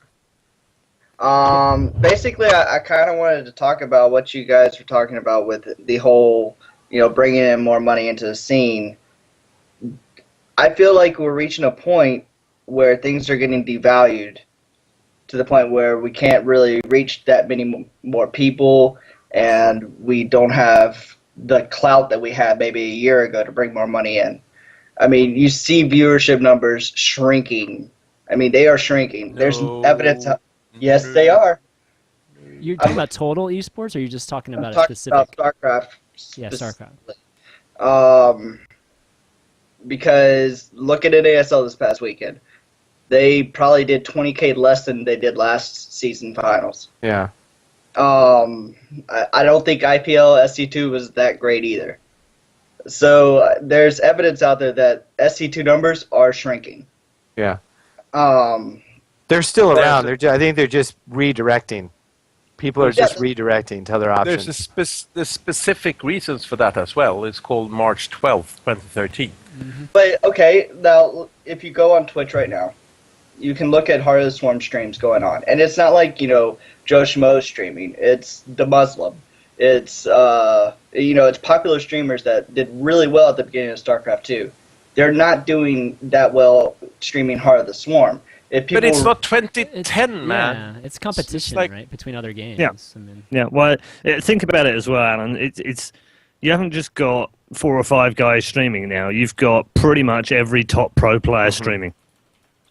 Basically, I kind of wanted to talk about what you guys were talking about with the whole, bringing in more money into the scene. I feel like we're reaching a point where things are getting devalued to the point where we can't really reach that many more people, and we don't have the clout that we had maybe a year ago to bring more money in. I mean, you see viewership numbers shrinking. I mean, they are shrinking. There's evidence. Yes, they are.
You're talking about total esports, or are you just talking about a
I'm talking
specific?
about StarCraft.
Yeah, StarCraft.
Because look at NASL this past weekend. They probably did 20K less than they did last season finals.
Yeah.
I don't think IPL SC2 was that great either. So there's evidence out there that SC2 numbers are shrinking.
Yeah. They're still around. I think they're just redirecting. People are just redirecting to other options.
There's specific reasons for that as well. It's called March 12th, 2013.
Mm-hmm.
But, okay, now, if you go on Twitch right now, you can look at Heart of the Swarm streams going on. And it's not like, Joe Schmo streaming. It's the Muslim. It's, it's popular streamers that did really well at the beginning of StarCraft 2. They're not doing that well streaming Heart of the Swarm.
But it's not 2010, man.
Yeah, it's competition, right, between other games.
Yeah.
I mean,
yeah. Well, think about it as well, Alan. It's you haven't just got 4 or 5 guys streaming now. You've got pretty much every top pro player streaming.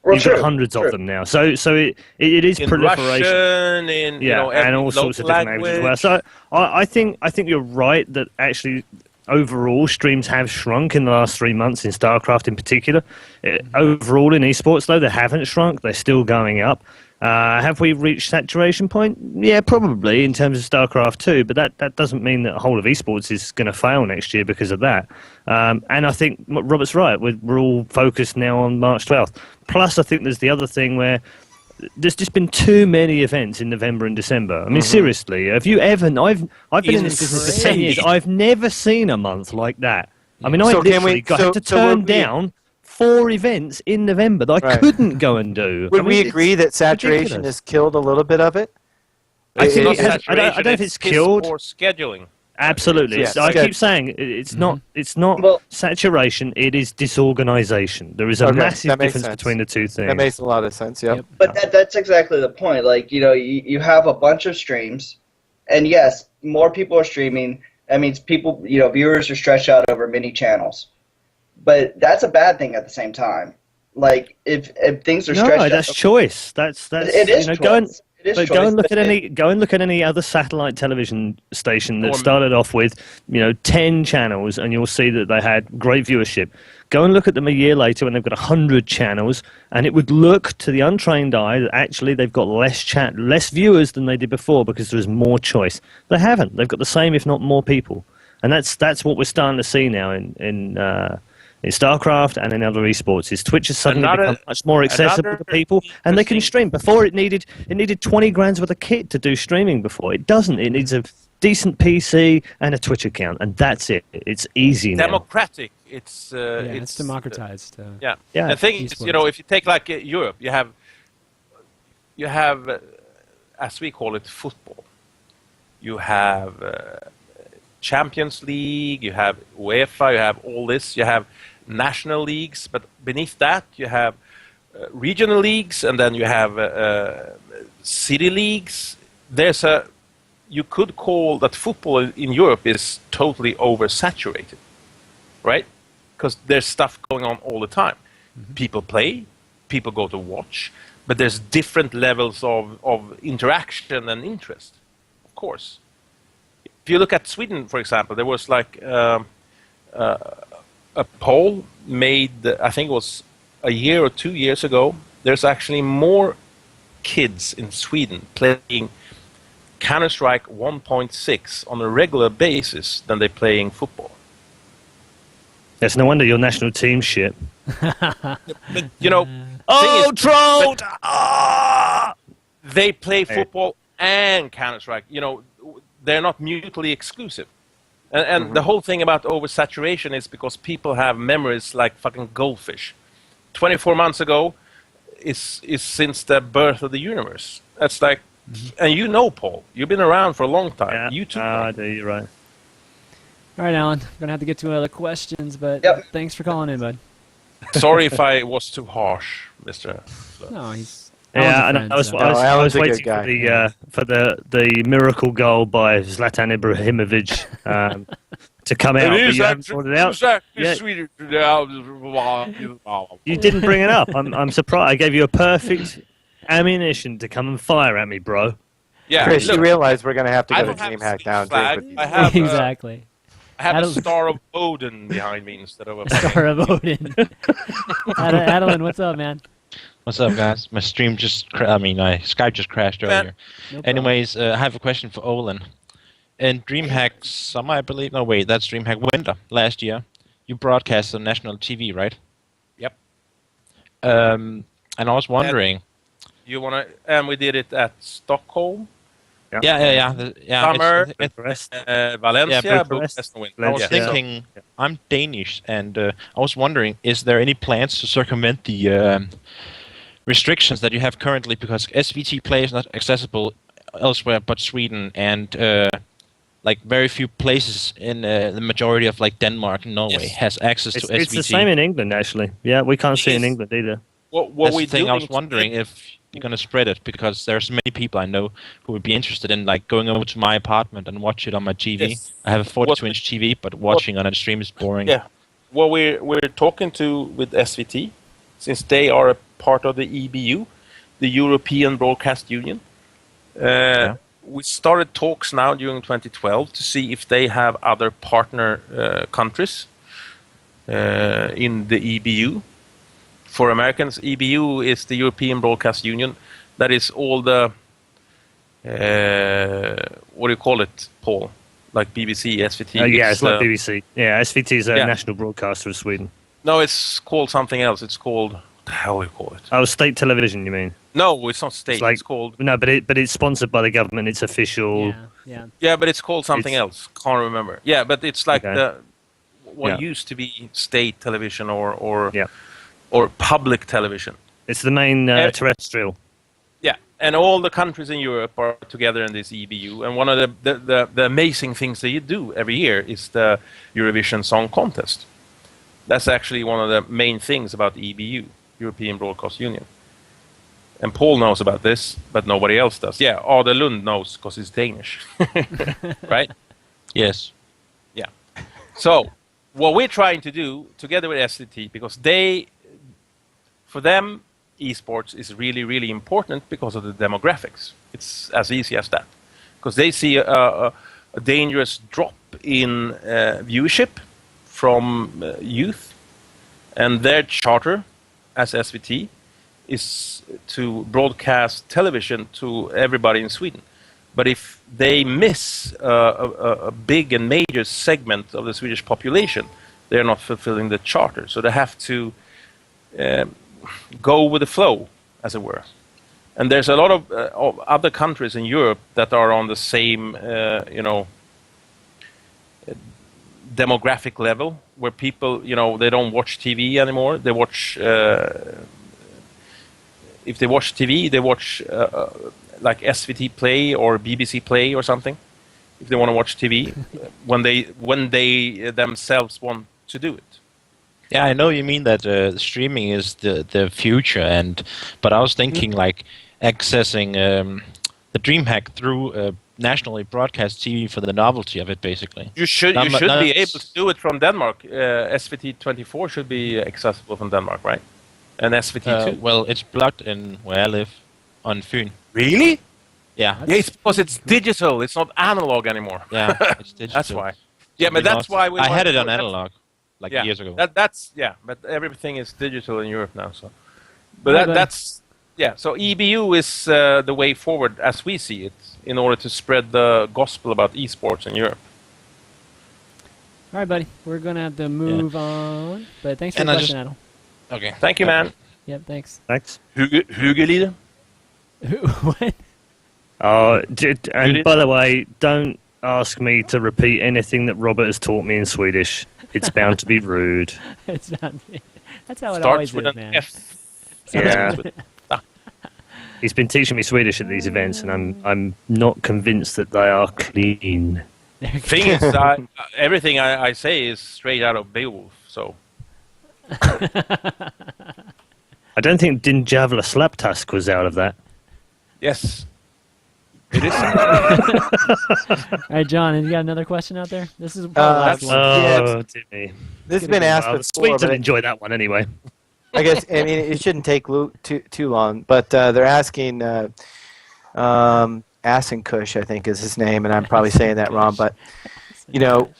Well,
You've got hundreds of them now. So it is
in
proliferation.
Russian, in
and all sorts of different languages as well. So I think you're right that actually overall streams have shrunk in the last 3 months in StarCraft in particular. Overall in esports though, they haven't shrunk. They're still going up. Have we reached saturation point? Yeah, probably in terms of StarCraft 2, but that doesn't mean that the whole of esports is going to fail next year because of that. And I think Robert's right. We're all focused now on March 12th. Plus, I think there's the other thing where there's just been too many events in November and December. I mean, seriously, have you ever? I've been in this business for 10 years. I've never seen a month like that. I mean, I literally had to turn down 4 events in November that I couldn't go and do.
Would we agree that saturation has killed a little bit of it?
I think I don't know if it's killed
or scheduling.
Absolutely.
Yes,
I keep saying it's not saturation, it is disorganization. There is a massive difference between the two things.
That makes a lot of sense, yep.
But that's exactly the point. Like, you have a bunch of streams, and yes, more people are streaming. That means people, viewers are stretched out over many channels. But that's a bad thing at the same time. Like, if things are stretched out.
No, that's choice. That's
it is choice.
But go and look at any other satellite television station that started off with 10 channels, and you'll see that they had great viewership. Go and look at them a year later when they've got 100 channels, and it would look to the untrained eye that actually they've got less viewers than they did before because there's more choice. They haven't. They've got the same, if not more, people, and that's what we're starting to see now in StarCraft and in other esports. Is Twitch has suddenly become much more accessible to people, and they can stream. Before it needed 20 grand's worth of kit to do streaming. Before it doesn't. It needs a decent PC and a Twitch account, and that's it. It's easy now.
Democratic. It's
democratized.
Yeah. The thing is, if you take like Europe, you have as we call it football. You have Champions League, you have UEFA, you have all this, you have national leagues, but beneath that you have regional leagues, and then you have city leagues. You could call that football in Europe is totally oversaturated, right? Because there's stuff going on all the time. People play, people go to watch, but there's different levels of interaction and interest, of course. If you look at Sweden, for example, there was like a poll made, I think it was a year or 2 years ago. There's actually more kids in Sweden playing Counter-Strike 1.6 on a regular basis than they playing football.
It's no wonder your national team shit.
But,
trolled!
They play football and Counter-Strike. They're not mutually exclusive. And the whole thing about oversaturation is because people have memories like fucking goldfish. 24 months ago is since the birth of the universe. That's like, and Paul, you've been around for a long time.
Yeah.
You too.
You're right.
All right, Alan. Going to have to get to other questions, but thanks for calling in, bud.
Sorry if I was too harsh, Mr.
No, he's...
Yeah, and I was waiting for the miracle goal by Zlatan Ibrahimovic to come out, but you haven't brought it out. Yeah.
Swedish.
You didn't bring it up. I'm surprised. I gave you a perfect ammunition to come and fire at me, bro.
Yeah,
Chris,
look,
you realize we're going to have to
I
go to
don't have
DreamHack
Swedish
now and
flag.
drink with you.
I have
exactly.
I have a
Adel-
Star of Odin behind me instead of a
Star of Odin. Adeline, what's up, man?
What's up, guys? My stream just, my Skype just crashed earlier.
No problem.
Anyways, I have a question for Ohlén. In DreamHack summer, I believe. No, wait, that's DreamHack winter last year. You broadcast on national TV, right?
Yep.
And I was wondering.
You wanna? And we did it at Stockholm,
Yeah.
Summer,
Bucharest.
Valencia,
Yeah,
Bucharest, and Winter.
I was
Yeah.
thinking, I'm Danish, and I was wondering, is there any plans to circumvent the restrictions that you have currently, because SVT play is not accessible elsewhere but Sweden, and like very few places in the majority of like Denmark and Norway has access to SVT.
It's the same in England, actually. Yeah, we can't see it in
Yes.
England either.
What
That's
we
the thing. I was
doing
wondering if you're going to spread it, because there's many people I know who would be interested in like going over to my apartment and watch it on my TV.
Yes.
I have a 42-inch TV, but watching on a stream is boring.
Yeah. Well, we're talking to with SVT, since they are a part of the EBU, the European Broadcast Union. We started talks now during 2012 to see if they have other partner countries in the EBU. For Americans, EBU is the European Broadcast Union. That is all the what do you call it, Paul? Like BBC, SVT.
Yeah, it's like BBC. Yeah, SVT is a
Yeah.
national broadcaster of Sweden.
No, it's called something else. It's called, what the hell do you call it?
Oh, state television, you mean?
No, it's not state.
It's like-
It's called.
No, but it's sponsored by the government. It's official.
Yeah.
Yeah, but it's called something else. Can't remember. Yeah, but it's like
Okay.
what
Yeah.
used to be state television or
Yeah.
or public television.
It's the main terrestrial.
Yeah, and all the countries in Europe are together in this EBU. And one of the amazing things that you do every year is the Eurovision Song Contest. That's actually one of the main things about the EBU, European Broadcast Union. And Paul knows about this, but nobody else does. Yeah, Ada Lund knows because he's Danish. Right?
Yes.
Yeah. So, what we're trying to do, together with SCT, because for them, esports is really, really important because of the demographics. It's as easy as that. Because they see a dangerous drop in viewership from youth, and their charter as SVT is to broadcast television to everybody in Sweden. But if they miss a big and major segment of the Swedish population, they're not fulfilling the charter. So they have to go with the flow, as it were. And there's a lot of other countries in Europe that are on the same, demographic level, where people, they don't watch TV anymore. They watch, if they watch TV, they watch like SVT Play or BBC Play or something. If they want to watch TV, when they themselves want to do it.
Yeah, I know you mean that streaming is the future, but I was thinking like accessing the DreamHack through nationally broadcast TV for the novelty of it, basically.
You should be able to do it from Denmark. SVT 24 should be accessible from Denmark, right? And SVT 2.
Well, it's blocked in where I live, on Fyn.
Really?
Yeah.
Yeah, it's because it's digital. It's not analog anymore.
Yeah, it's digital.
That's why. Yeah, but that's why we.
I had it on
that.
analog, like years ago.
But everything is digital in Europe now. So, but that's So EBU is the way forward as we see it, in order to spread the gospel about esports in Europe.
All right, buddy. We're gonna have to move on. But thanks for the question, Adel.
Okay.
Thank you, man.
Yep. Thanks.
Thanks.
Hugelide.
What?
Oh, and by the way, don't ask me to repeat anything that Robert has taught me in Swedish. It's bound to be rude.
It's not. That's how it
Starts
always
with
is,
an
man.
F.
Yeah. He's been teaching me Swedish at these events, and I'm not convinced that they are clean.
Thing is, everything I say is straight out of Beowulf. So
I don't think Din Javla Slaptask was out of that.
yes. It is.
All right, John, you got another question out there? This is probably the last one.
Oh, Timmy.
This has been asked
Well,
before,
Sweet
but
to enjoy that one anyway.
I guess it shouldn't take too long. But they're asking Asenkush, I think is his name, and I'm probably saying that wrong. But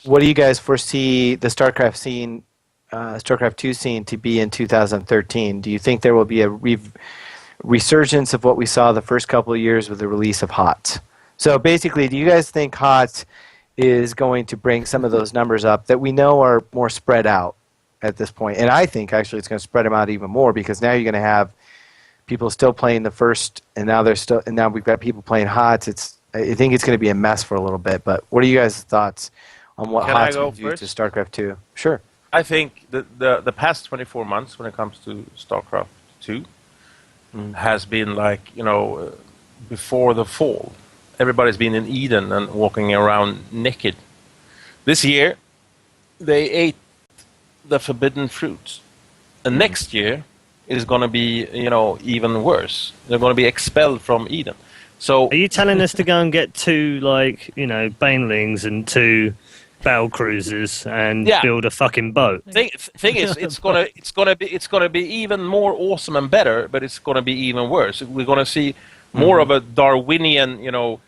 what do you guys foresee the StarCraft scene, StarCraft 2 scene to be in 2013? Do you think there will be a resurgence of what we saw the first couple of years with the release of HOTS? So basically, do you guys think HOTS is going to bring some of those numbers up that we know are more spread out at this point? And I think actually it's going to spread them out even more, because now you're going to have people still playing the first, and now we've got people playing HOTS. I think it's going to be a mess for a little bit. But what are you guys' thoughts on what HOTS will do to StarCraft 2? Sure.
I think the past 24 months when it comes to StarCraft 2 has been like, before the fall. Everybody's been in Eden and walking around naked. This year, they ate the forbidden fruit. And next year is going to be, even worse. They're going to be expelled from Eden. So,
are you telling us to go and get 2, banelings and 2 battle cruisers and build a fucking boat?
Thing is, it's gonna be even more awesome and better, but it's gonna be even worse. We're gonna see more of a Darwinian,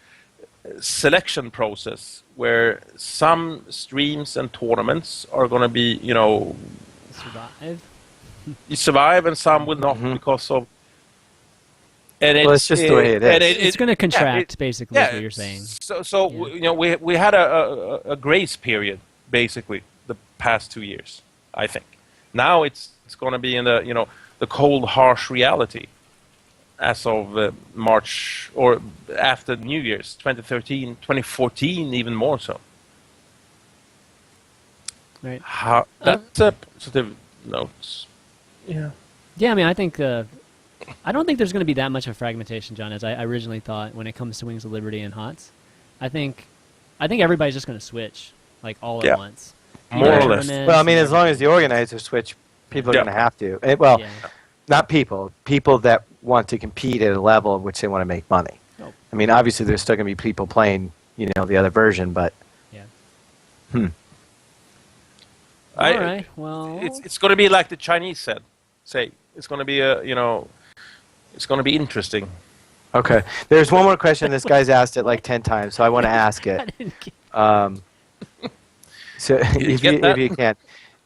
selection process where some streams and tournaments are gonna be, survive, and some will not because of. And
it's just the way it is.
It's going to contract, basically, is what you're saying.
So we had a grace period, basically, the past 2 years, I think. Now it's going to be in the the cold, harsh reality as of March, or after New Year's, 2013, 2014, even more so.
Right.
That's a positive note. Yeah.
Yeah, I mean, I think... I don't think there's going to be that much of fragmentation, John, as I originally thought when it comes to Wings of Liberty and HOTS. I think everybody's just going to switch, all at once.
More or less.
Well, I mean, as long as the organizers switch, people are going to have to. Not people that want to compete at a level at which they want to make money. Oh. I mean, obviously, there's still going to be people playing, the other version, but...
Yeah. All right, well...
It's going to be like the Chinese say. It's going to be it's going to be interesting.
Okay. There's one more question. This guy's asked it 10 times, so I want to ask it. So if you can.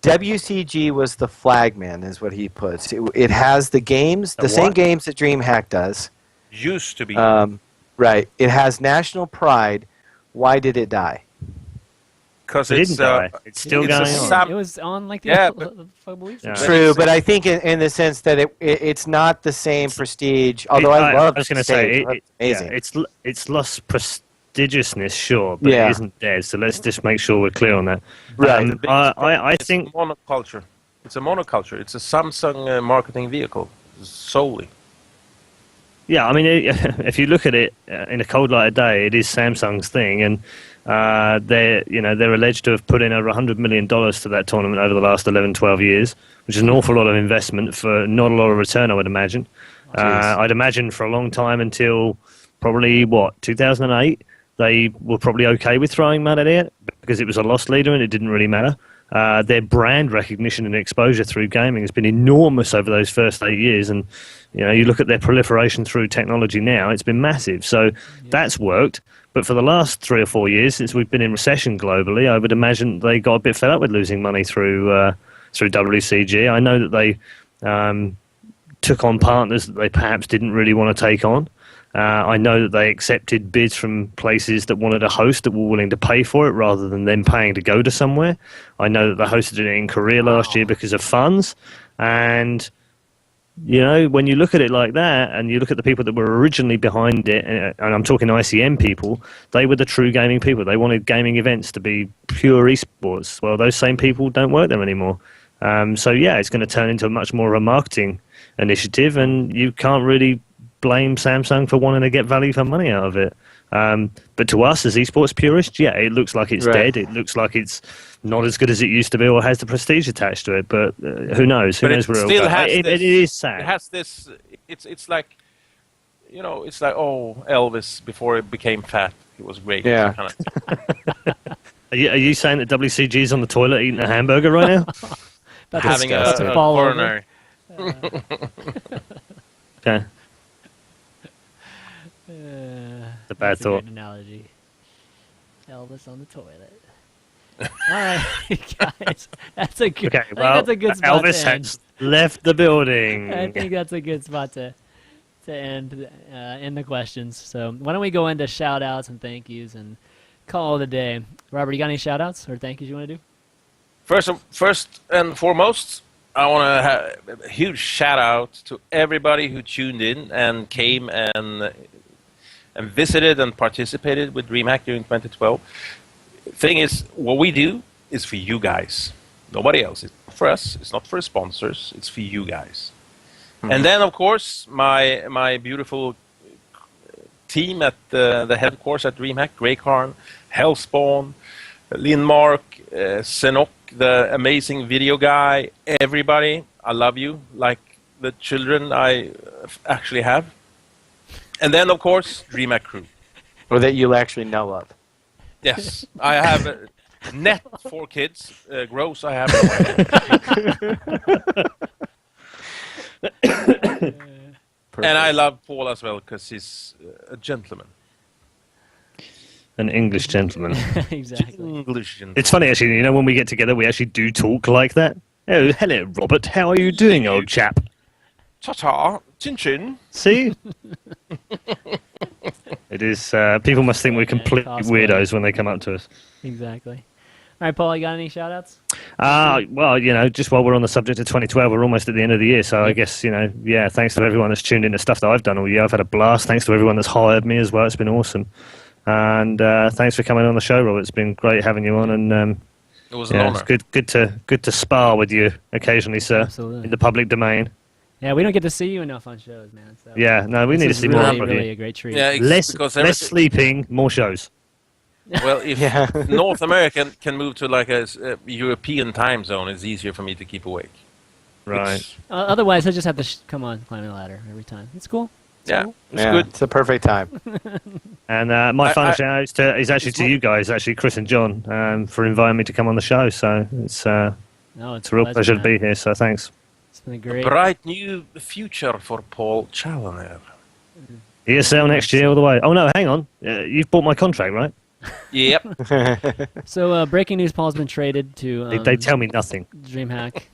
WCG was the flagman, is what he puts. It has the games, the same games that DreamHack does.
Used to be.
Right. It has national pride. Why did it die?
Because
it didn't die. It's still going on.
It was on
True, but I think in the sense that it's not the same prestige. Although I
was going to say it's lost prestigiousness, sure, but it isn't dead. So let's just make sure we're clear on that.
Right.
I think
monoculture. It's a monoculture. It's a Samsung marketing vehicle solely.
Yeah, I mean, if you look at it in a cold light of day, it is Samsung's thing, and they're alleged to have put in over $100 million to that tournament over the last 11, 12 years, which is an awful lot of investment for not a lot of return, I would imagine. I'd imagine for a long time until probably, 2008, they were probably okay with throwing money at it because it was a loss leader and it didn't really matter. Their brand recognition and exposure through gaming has been enormous over those first 8 years, and you look at their proliferation through technology now, it's been massive. So that's worked. But for the last 3 or 4 years, since we've been in recession globally, I would imagine they got a bit fed up with losing money through WCG. I know that they took on partners that they perhaps didn't really want to take on. I know that they accepted bids from places that wanted a host that were willing to pay for it rather than them paying to go to somewhere. I know that they hosted it in Korea last year because of funds. And, when you look at it like that and you look at the people that were originally behind it, and I'm talking ICM people, they were the true gaming people. They wanted gaming events to be pure esports. Well, those same people don't work there anymore. It's going to turn into much more of a marketing initiative, and you can't really blame Samsung for wanting to get value for money out of it. But to us as esports purists, it looks like it's dead. It looks like it's not as good as it used to be or has the prestige attached to it. But who knows? Who knows where it is sad.
It has this. It's like it's like, oh, Elvis before he became fat. He was great.
Yeah.
Are you saying that WCG is on the toilet eating a hamburger right now?
Having a
Disgusting. Fall over.
coronary.
Okay.
It's
a bad thought.
Good analogy. Elvis on the toilet. All right, guys. That's a good.
Okay,
I think
well,
that's a good spot
Elvis
to end.
has left the building.
I think that's a good spot to end the questions. So why don't we go into shout outs and thank yous and call it a day. Robert, you got any shout outs or thank yous you want to do?
First and foremost, I want to have a huge shout out to everybody who tuned in and came and visited and participated with DreamHack during 2012. Thing is, what we do is for you guys. Nobody else. It's not for us. It's not for sponsors. It's for you guys. Mm-hmm. And then, of course, my beautiful team at the headquarters at DreamHack, Greycarn, Hellspawn, Lindmark, Senok, the amazing video guy, everybody. I love you like the children I actually have. And then, of course, DreamHack crew.
Or that you actually know of.
Yes, I have net 4 kids. Gross, I have. And I love Paul as well because he's a gentleman.
An English gentleman.
Exactly.
English gentleman.
It's funny, actually, when we get together, we actually do talk like that. Oh, hello, Robert. How are you doing, old chap?
Ta-ta, chin-chin.
See? It is, people must think we're complete weirdos when they come up to us.
Exactly. All right, Paul, you got any shout-outs?
Well, just while we're on the subject of 2012, we're almost at the end of the year, so I guess, thanks to everyone that's tuned in to stuff that I've done all year. I've had a blast. Thanks to everyone that's hired me as well. It's been awesome. And thanks for coming on the show, Robert. It's been great having you on, and
it was an honor.
It's good to spar with you occasionally, sir,
Absolutely.
in the public domain.
Yeah, we don't get to see you enough on shows, man. So
Yeah, no, we need to see more of
really
you.
a great treat.
Yeah,
Less
because
sleeping, more shows.
Well, if North America can move to like a European time zone, it's easier for me to keep awake.
Right.
Otherwise, I just have to come on, climb the ladder every time. It's cool.
It's good.
It's the perfect time.
And my final shout out is actually to you guys, actually, Chris and John, for inviting me to come on the show. So it's a real pleasure to be here. So thanks.
It's been great.
A bright new future for Paul Challoner.
ESL next year all the way. Oh no, hang on. You've bought my contract, right?
Yep.
So breaking news: Paul's been traded to.
They tell me nothing.
DreamHack.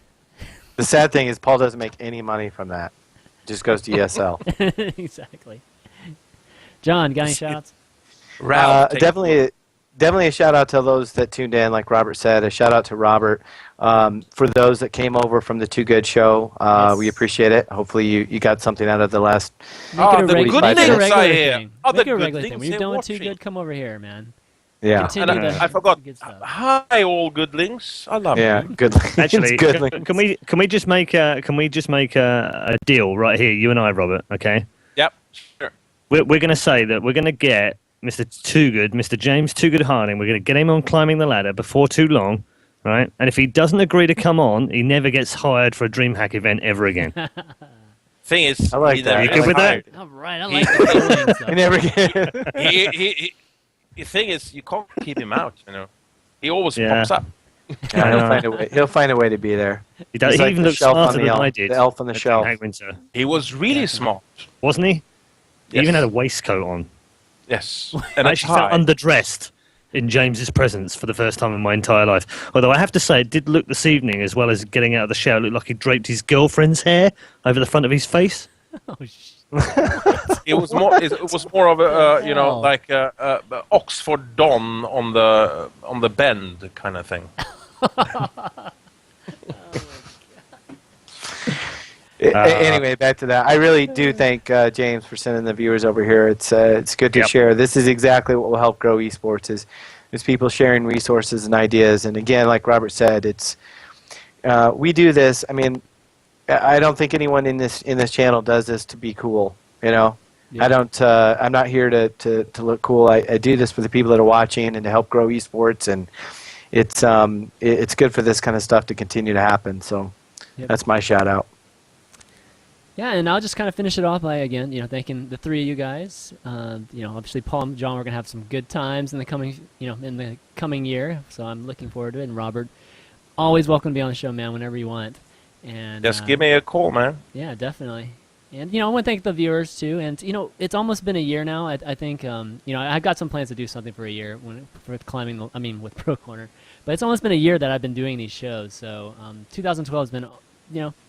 The sad thing is Paul doesn't make any money from that. Just goes to ESL.
Exactly. John, got any shout-outs?
Definitely a shout out to those that tuned in, like Robert said. A shout out to Robert. For those that came over from the Too Good show, we appreciate it. Hopefully you got something out of the last.
The good things I hear.
Make it a regular thing. When you're done with Too Good, come over here, man.
Yeah.
And I forgot. Hi, all goodlings. I love
you. Good.
Actually, can we just make a deal right here, you and I, Robert? Okay.
Yep. Sure.
We're going to say that we're going to get Mr. Too Good, Mr. James Too Good Harding. We're going to get him on climbing the ladder before too long, right? And if he doesn't agree to come on, he never gets hired for a DreamHack event ever again.
Thing is,
I like that.
You good with that?
All right, I like the
He never get.
The thing is, you can't keep him out. He always pops up.
Yeah, he'll find a way to be there.
He does. He even looks smarter than I did.
The elf on the shelf.
He was really smart,
wasn't he?
Yes.
He even had a waistcoat on.
Yes,
and I actually felt underdressed in James's presence for the first time in my entire life. Although I have to say, it did look this evening, as well as getting out of the shower, it looked like he draped his girlfriend's hair over the front of his face.
Oh shit.
It was more of a like Oxford Don on the bend kind of thing.
Anyway, back to that. I really do thank James for sending the viewers over here. It's good to share. This is exactly what will help grow esports is people sharing resources and ideas. And again, like Robert said, it's we do this. I mean, I don't think anyone in this channel does this to be cool. Yeah. I don't. I'm not here to look cool. I do this for the people that are watching and to help grow esports. And it's good for this kind of stuff to continue to happen. So that's my shout out.
Yeah, and I'll just kind of finish it off by, again, thanking the three of you guys. Obviously Paul and John, we're going to have some good times in the coming year, so I'm looking forward to it. And Robert, always welcome to be on the show, man, whenever you want. And
Just give me a call, man.
Yeah, definitely. And, I want to thank the viewers, too. And, it's almost been a year now. I think, I've got some plans to do something for a year with Pro Corner. But it's almost been a year that I've been doing these shows. So 2012 has been,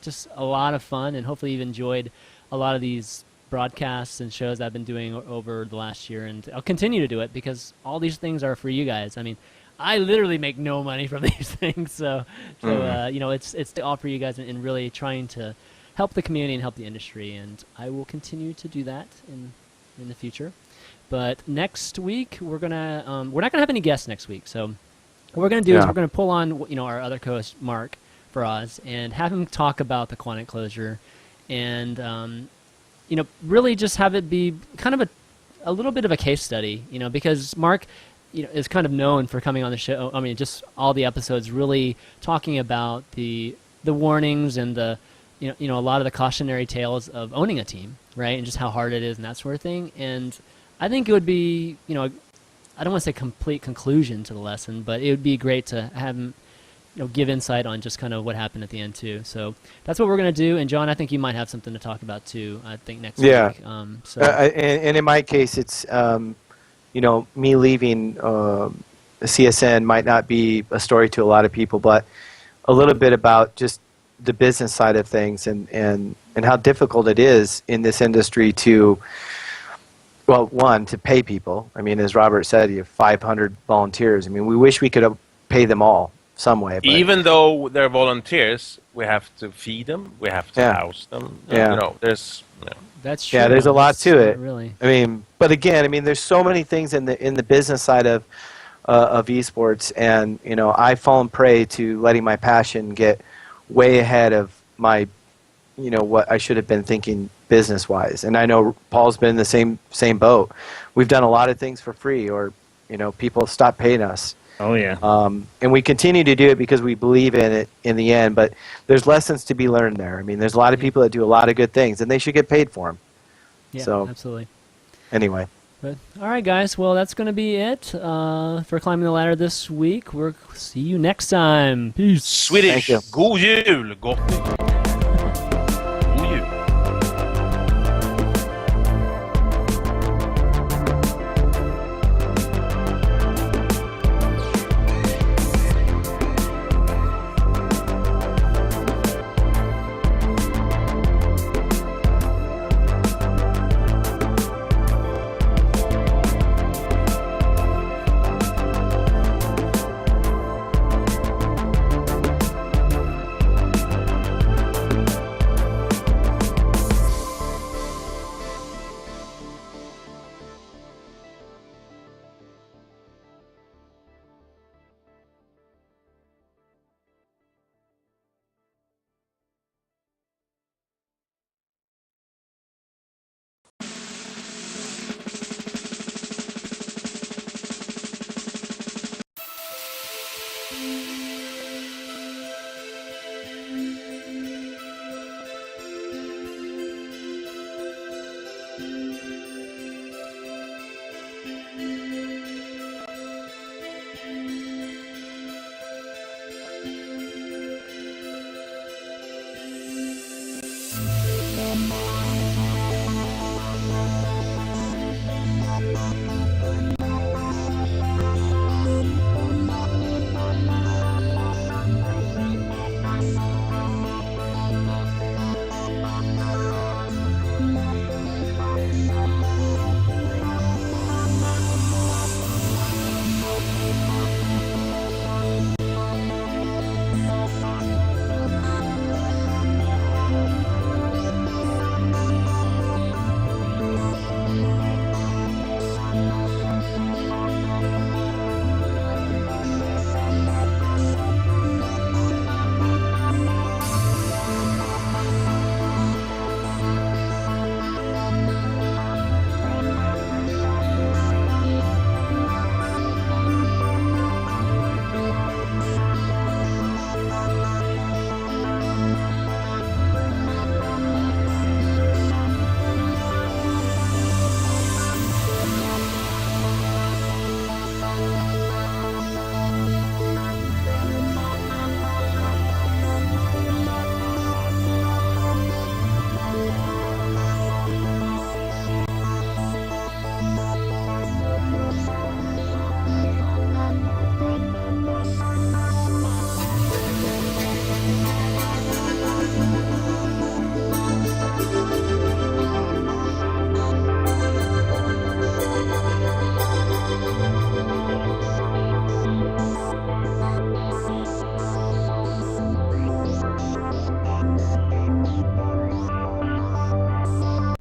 just a lot of fun. And hopefully you've enjoyed a lot of these broadcasts and shows I've been doing over the last year. And I'll continue to do it because all these things are for you guys. I mean, I literally make no money from these things. So it's to offer you guys and really trying to help the community and help the industry. And I will continue to do that in the future. But next week, we're not going to have any guests next week. So what we're going to do is we're going to pull on our other co-host, Mark, for us and have him talk about the quant enclosure and, really just have it be kind of a little bit of a case study, because Mark, is kind of known for coming on the show. I mean, just all the episodes really talking about the warnings and a lot of the cautionary tales of owning a team, right? And just how hard it is and that sort of thing. And I think it would be, I don't want to say complete conclusion to the lesson, but it would be great to have him, give insight on just kind of what happened at the end too. So that's what we're going to do. And John, I think you might have something to talk about too, I think next week.
And in my case, it's, me leaving CSN might not be a story to a lot of people, but a little bit about just the business side of things and how difficult it is in this industry to, well, one, to pay people. I mean, as Robert said, you have 500 volunteers. I mean, we wish we could pay them all some way. But
even though they're volunteers, we have to feed them, we have to house them. There's...
That's true.
Yeah, there's a lot to it.
Really.
I mean, but again, there's so many things in the business side of esports, and I've fallen prey to letting my passion get way ahead of my, what I should have been thinking business wise. And I know Paul's been in the same boat. We've done a lot of things for free, or people stop paying us.
Oh yeah.
And we continue to do it because we believe in it in the end. But there's lessons to be learned there. I mean, there's a lot of people that do a lot of good things, and they should get paid for them.
Yeah,
so,
absolutely.
Anyway.
But, all right, guys. Well, that's going to be it for Climbing the Ladder this week. We'll see you next time. Peace.
Swedish. God jul. Gott nytt år.